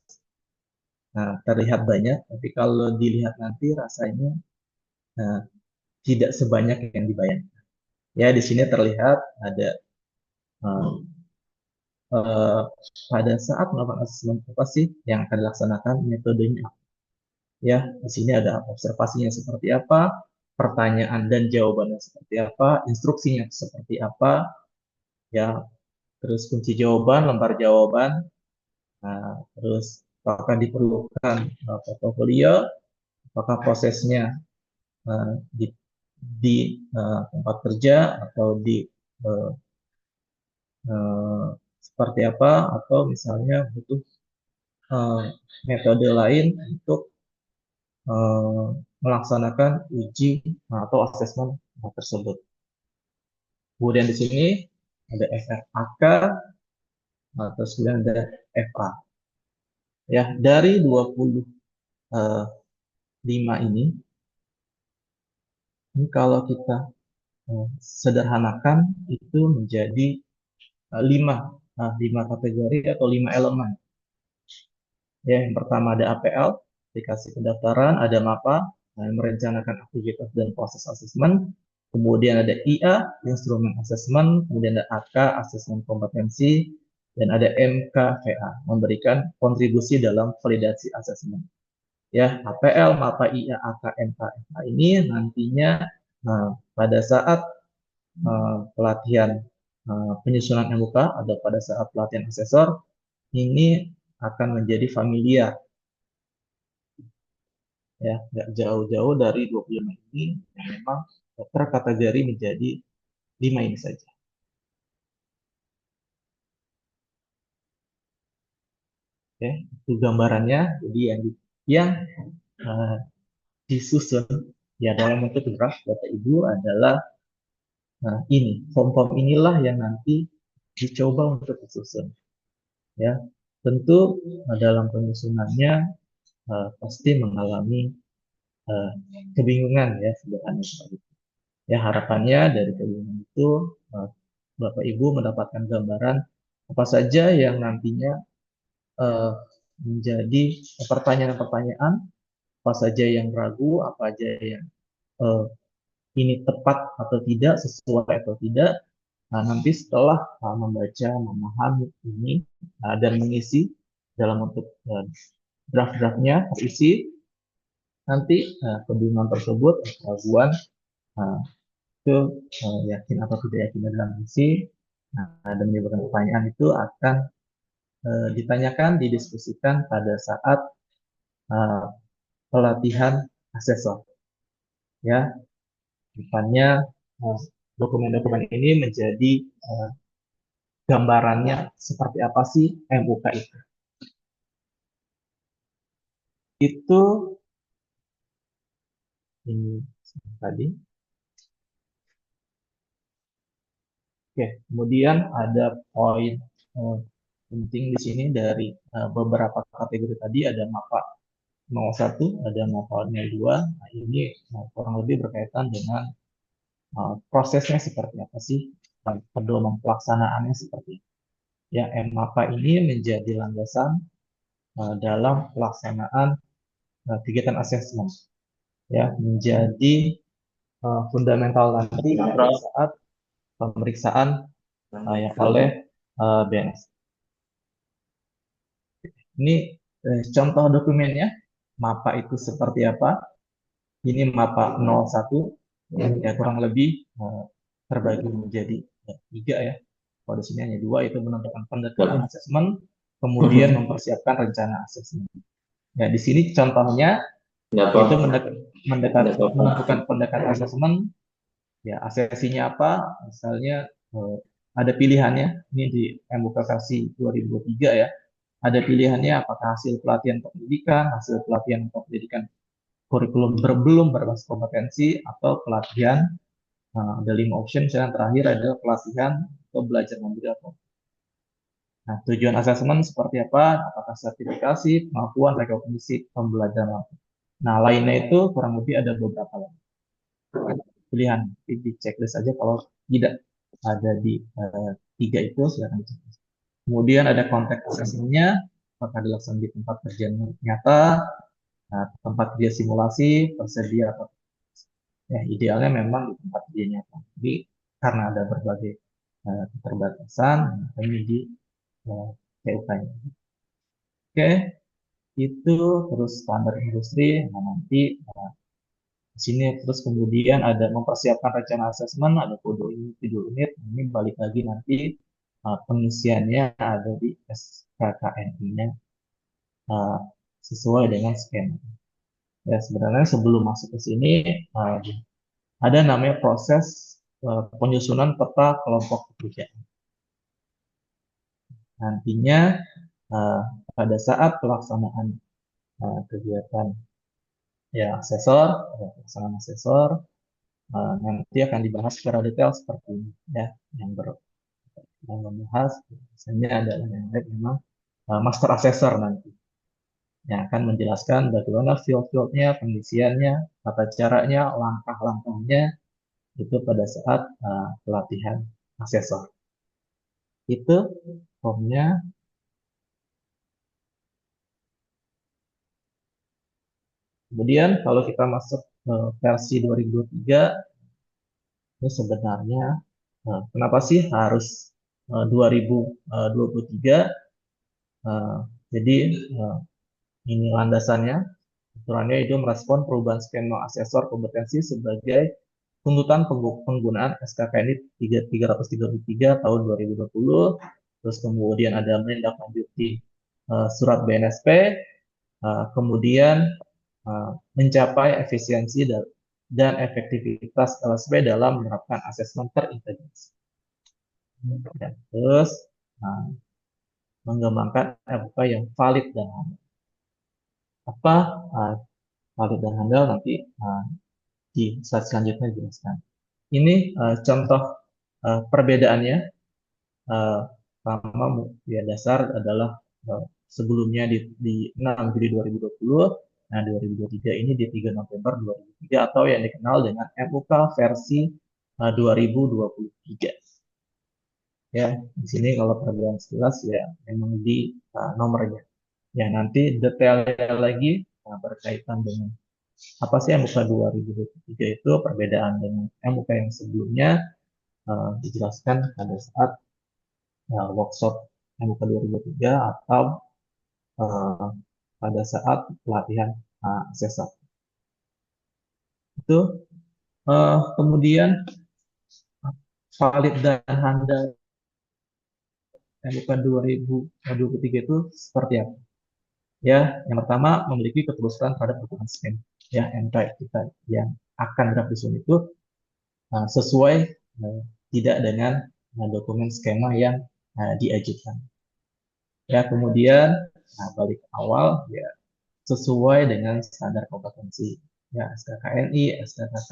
Terlihat banyak, tapi kalau dilihat nanti rasanya tidak sebanyak yang dibayangkan. Ya, di sini terlihat ada pada saat melakukan asesmen apa sih yang akan dilaksanakan, metodenya. Ya, di sini ada observasinya seperti apa, pertanyaan dan jawabannya seperti apa, instruksinya seperti apa, ya, terus kunci jawaban, lembar jawaban, terus apakah diperlukan portofolio, apakah prosesnya di tempat kerja atau di seperti apa, atau misalnya butuh metode lain untuk melaksanakan uji atau asesmen tersebut. Kemudian di sini ada FRAK, terus kemudian ada FA. Ya, dari 25 ini kalau kita sederhanakan itu menjadi 5 kategori atau 5 elemen. Ya, yang pertama ada APL, aplikasi pendaftaran, ada MAPA, merencanakan aktivitas dan proses asesmen, kemudian ada IA, instrumen asesmen, kemudian ada AK, asesmen kompetensi, dan ada MKVA, memberikan kontribusi dalam validasi asesmen. Ya, APL, MAPA, IA, AK, MKVA ini nantinya pada saat pelatihan penyusunan MUK atau pada saat pelatihan asesor ini akan menjadi familiar. Ya, nggak jauh-jauh dari 25 ini yang memang terkategori menjadi 5 ini saja. Oke, itu gambarannya. Jadi yang disusun ya dalam bentuk draft Bapak Ibu adalah ini, form-form inilah yang nanti dicoba untuk disusun. Ya, tentu dalam penyusunannya pasti mengalami kebingungan ya sederhana seperti itu. Ya, harapannya dari kebingungan itu Bapak Ibu mendapatkan gambaran apa saja yang nantinya menjadi pertanyaan-pertanyaan, apa saja yang ragu, apa saja yang ini tepat atau tidak, sesuai atau tidak, nanti setelah membaca, memahami ini dan mengisi dalam bentuk draft-draftnya terisi, nanti kebingungan tersebut, keraguan itu yakin atau tidak yakin dalam mengisi, dan menimbulkan pertanyaan itu akan ditanyakan, didiskusikan pada saat pelatihan asesor. Ya, depannya dokumen-dokumen ini menjadi gambarannya seperti apa sih MUK itu. Itu ini tadi. Oke, kemudian ada poin penting di sini dari beberapa kategori tadi, ada MAPA 01, ada MAPA 02. Nah, ini kurang lebih berkaitan dengan prosesnya seperti apa sih, pedoman pelaksanaannya seperti apa. Ya, MAPA ini menjadi landasan dalam pelaksanaan kegiatan asesmen, ya, menjadi fundamental nanti pada saat pemeriksaan yang oleh BNS. Ini contoh dokumennya, MAPA itu seperti apa. Ini MAPA 01, ya kurang lebih terbagi menjadi 3 ya. Kalau di sini hanya 2, itu menentukan pendekatan asesmen, kemudian mempersiapkan rencana asesmen. Ya, di sini contohnya itu menentukan pendekatan asesmen. Ya, asesinya apa? Misalnya ada pilihannya, ini di MUK versi 2023 ya. Ada pilihannya apakah hasil pelatihan pendidikan, hasil pelatihan pendidikan kurikulum belum berbasis kompetensi, atau pelatihan, ada 5 option, yang terakhir adalah pelatihan atau belajar mandiri atau. Nah, tujuan asesmen seperti apa? Apakah sertifikasi, kemampuan, rekognisi, pembelajaran. Nah, lainnya itu kurang lebih ada beberapa pilihan. Di checklist saja kalau tidak ada di 3 itu, silakan dicek. Kemudian ada konteks asesmennya, apakah dilaksanakan di tempat kerja nyata, tempat kerja simulasi, tersedia atau ya, idealnya memang di tempat kerja nyata. Jadi karena ada berbagai keterbatasan, ini di PUK-nya. Oke, itu terus standar industri. Nah, nanti di sini terus kemudian ada mempersiapkan rencana asesmen, ada kode unit. Ini balik lagi nanti pengisiannya ada di SKKNI-nya sesuai dengan skema. Ya, sebenarnya sebelum masuk ke sini ada namanya proses penyusunan peta kelompok pekerjaan. Nantinya pada saat pelaksanaan kegiatan ya pelaksanaan asesor nanti akan dibahas secara detail seperti ini ya, yang membahas misalnya adalah yang memang master assessor nanti yang akan menjelaskan bagaimana field-fieldnya, pengisiannya, tata caranya, langkah-langkahnya itu pada saat pelatihan asesor. Itu formnya. Kemudian kalau kita masuk versi 2023, ini sebenarnya kenapa sih harus 2023? Jadi ini landasannya, aturannya itu merespon perubahan skema asesor kompetensi sebagai tuntutan penggunaan SKKNI 333 tahun 2020. Terus kemudian ada menindaklanjuti surat BNSP, kemudian mencapai efisiensi dan efektivitas LSP dalam menerapkan asesmen terintegrasi. Dan terus mengembangkan MUK yang valid dan handal. Apa valid dan handal nanti di slide selanjutnya dijelaskan. Ini contoh perbedaannya. Pertama ya dasar adalah sebelumnya di 6 Juli 2020. Nah, 2023 ini di 3 November 2003 atau yang dikenal dengan MUK versi 2023. Ya, di sini kalau perbedaan sekilas ya memang di nomornya. Ya, nanti detailnya lagi berkaitan dengan apa sih MUK 2023 itu, perbedaan dengan MUK yang sebelumnya. dijelaskan pada saat workshop MUK 2003 atau eh, pada saat pelatihan asesor. Itu kemudian valid dan handal MUK 2023 itu seperti apa? Ya, yang pertama memiliki ketulusan terhadap dokumen SKEM. Ya, MK kita yang akan draft disusun itu sesuai tidak dengan dokumen skema yang diajukan. Ya, kemudian balik ke awal, ya sesuai dengan standar kompetensi. Ya, SKKNI, SKKK,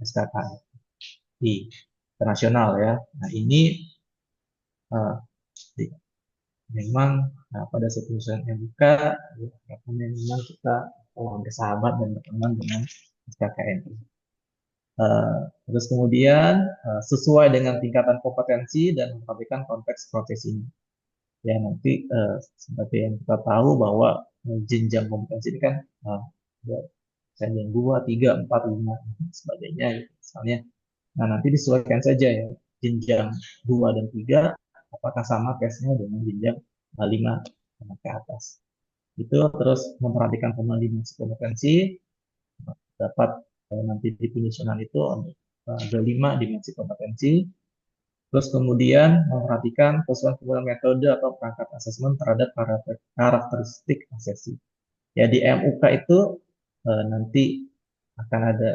SKKI internasional ya. Nah, ini uh, memang pada saat penyusunan MK, ya, memang kita bersahabat dan berteman dengan SKKNI. Terus kemudian sesuai dengan tingkatan kompetensi dan memperhatikan konteks profesinya. Ya nanti seperti yang kita tahu bahwa jenjang kompetensi ini kan ada jenjang 2, 3, 4, 5 dan sebagainya gitu, misalnya. Nah nanti disesuaikan saja ya jenjang 2 dan 3 apakah sama case-nya dengan jenjang 5 ke atas. Itu terus memperhatikan dimensi kompetensi dapat nanti di penyusunan itu ada 5 dimensi kompetensi. Terus kemudian memperhatikan kesesuaian metode atau perangkat asesmen terhadap karakteristik asesi. Ya di MUK itu nanti akan ada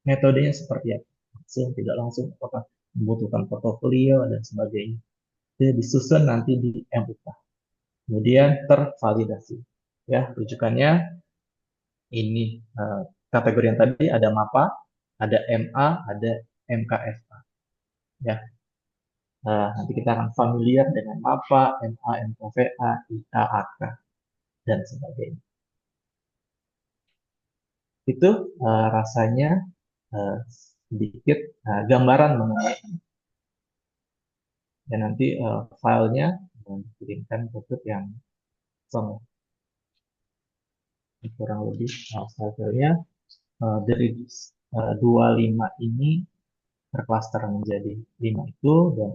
metodenya seperti apa, langsung tidak langsung, apakah membutuhkan portofolio dan sebagainya. Itu disusun nanti di MUK. Kemudian tervalidasi. Ya rujukannya ini kategori yang tadi ada MAPA, ada MA, ada MKFA. Ya, nanti kita akan familiar dengan MAPA, MA, MKVA, IA, AK, dan sebagainya. Itu rasanya sedikit gambaran mengenai dan nanti filenya dikirimkan ke yang sama. Kurang lebih filenya dari 25 ini tercluster menjadi 5 itu dan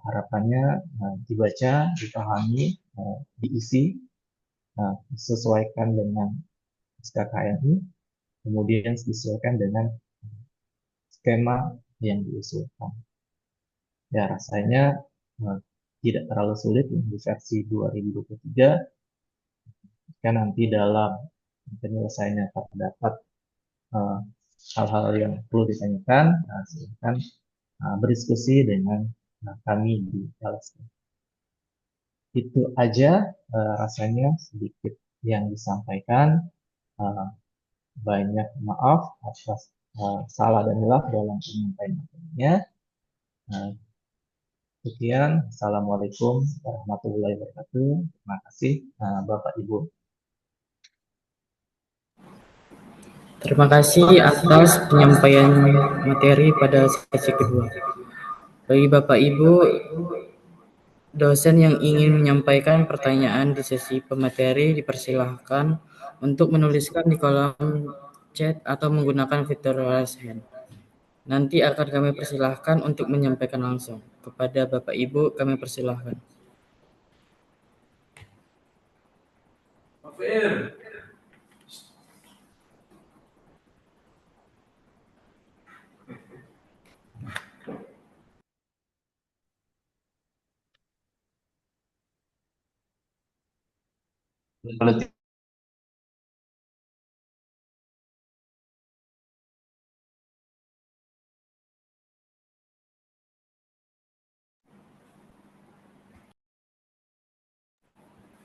harapannya dibaca, dipahami, diisi, disesuaikan dengan SKKNI, kemudian disesuaikan dengan skema yang diusulkan. Ya rasanya tidak terlalu sulit di versi 2023, jika nanti dalam penyelesaiannya terdapat hal-hal yang perlu ditanyakan, silakan berdiskusi dengan kami di LSP. Itu aja rasanya sedikit yang disampaikan. Banyak maaf atas salah dan hilaf dalam penyampaiannya. Sekian, Assalamualaikum warahmatullahi wabarakatuh. Terima kasih Bapak Ibu. Terima kasih atas penyampaian materi pada sesi kedua. Bagi Bapak Ibu dosen yang ingin menyampaikan pertanyaan di sesi pemateri dipersilahkan untuk menuliskan di kolom chat atau menggunakan fitur raise hand. Nanti akan kami persilahkan untuk menyampaikan langsung. Kepada Bapak Ibu kami persilahkan.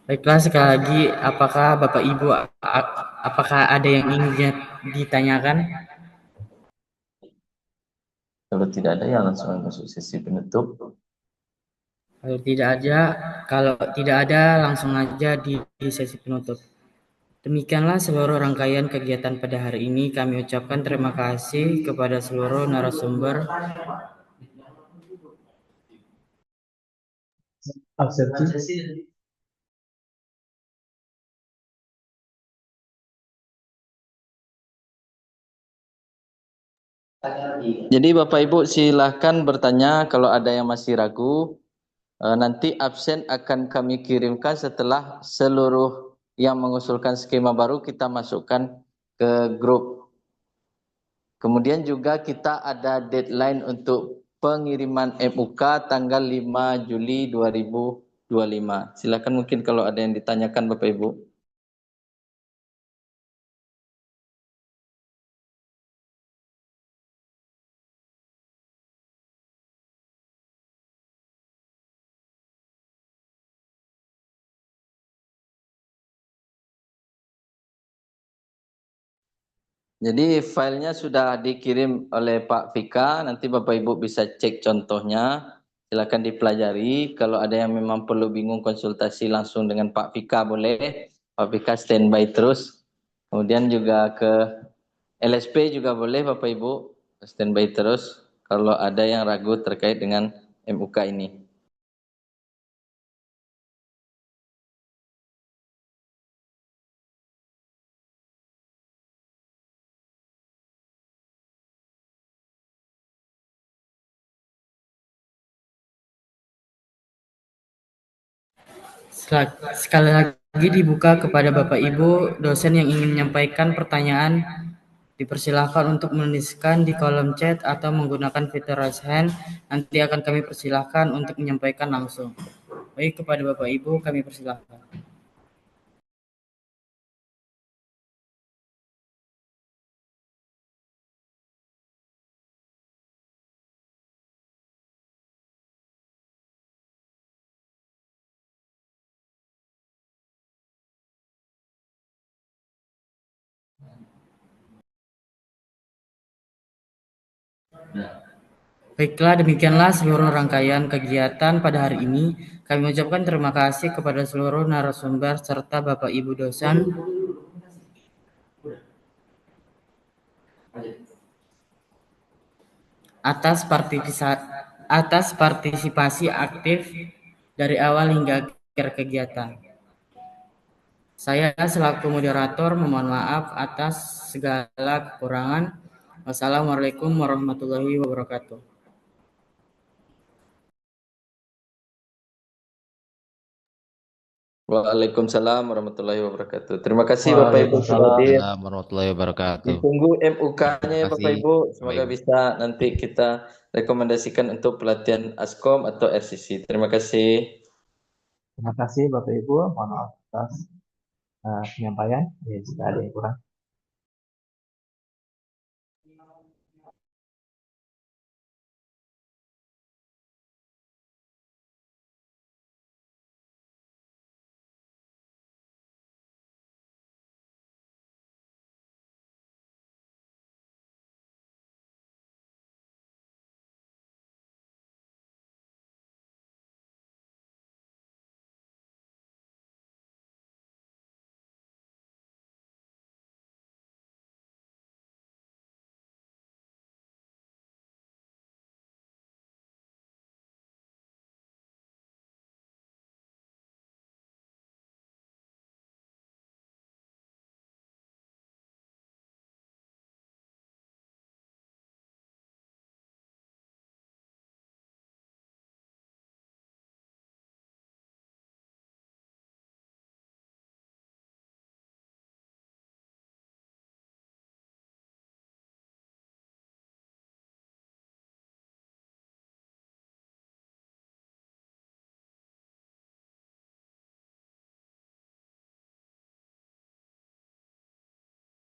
Baiklah, sekali lagi, apakah Bapak Ibu apakah ada yang ingin ditanyakan? Kalau tidak ada, ya langsung masuk sesi penutup. Kalau tidak ada, langsung aja di sesi penutup. Demikianlah seluruh rangkaian kegiatan pada hari ini. Kami ucapkan terima kasih kepada seluruh narasumber. Absensi. Jadi Bapak Ibu silahkan bertanya kalau ada yang masih ragu. Nanti absen akan kami kirimkan setelah seluruh yang mengusulkan skema baru kita masukkan ke grup. Kemudian juga kita ada deadline untuk pengiriman MUK tanggal 5 Juli 2025. Silakan mungkin kalau ada yang ditanyakan Bapak Ibu. Jadi filenya sudah dikirim oleh Pak Fika, nanti Bapak Ibu bisa cek contohnya, silakan dipelajari. Kalau ada yang memang perlu bingung konsultasi langsung dengan Pak Fika boleh, Pak Fika standby terus. Kemudian juga ke LSP juga boleh Bapak Ibu, standby terus kalau ada yang ragu terkait dengan MUK ini. Sekali lagi dibuka kepada Bapak Ibu dosen yang ingin menyampaikan pertanyaan. Dipersilahkan untuk menuliskan di kolom chat atau menggunakan fitur raise hand. Nanti akan kami persilahkan untuk menyampaikan langsung. Baik, kepada Bapak Ibu kami persilahkan. Baiklah, demikianlah seluruh rangkaian kegiatan pada hari ini. Kami ucapkan terima kasih kepada seluruh narasumber serta Bapak Ibu dosen atas partisipasi aktif dari awal hingga akhir kegiatan. Saya selaku moderator memohon maaf atas segala kekurangan. Wassalamualaikum warahmatullahi wabarakatuh. Waalaikumsalam warahmatullahi wabarakatuh. Terima kasih Bapak Ibu sudah Waalaikumsalam. hadir. Assalamualaikum warahmatullahi wabarakatuh. Ditunggu MUK-nya ya Terima Bapak kasih, Ibu. Bapak Semoga Ibu. bisa nanti kita rekomendasikan untuk pelatihan ASKOM atau RCC. Terima kasih. Terima kasih Bapak Ibu. Mohon maaf atas penyampaian. Ya, jika ada yang kurang.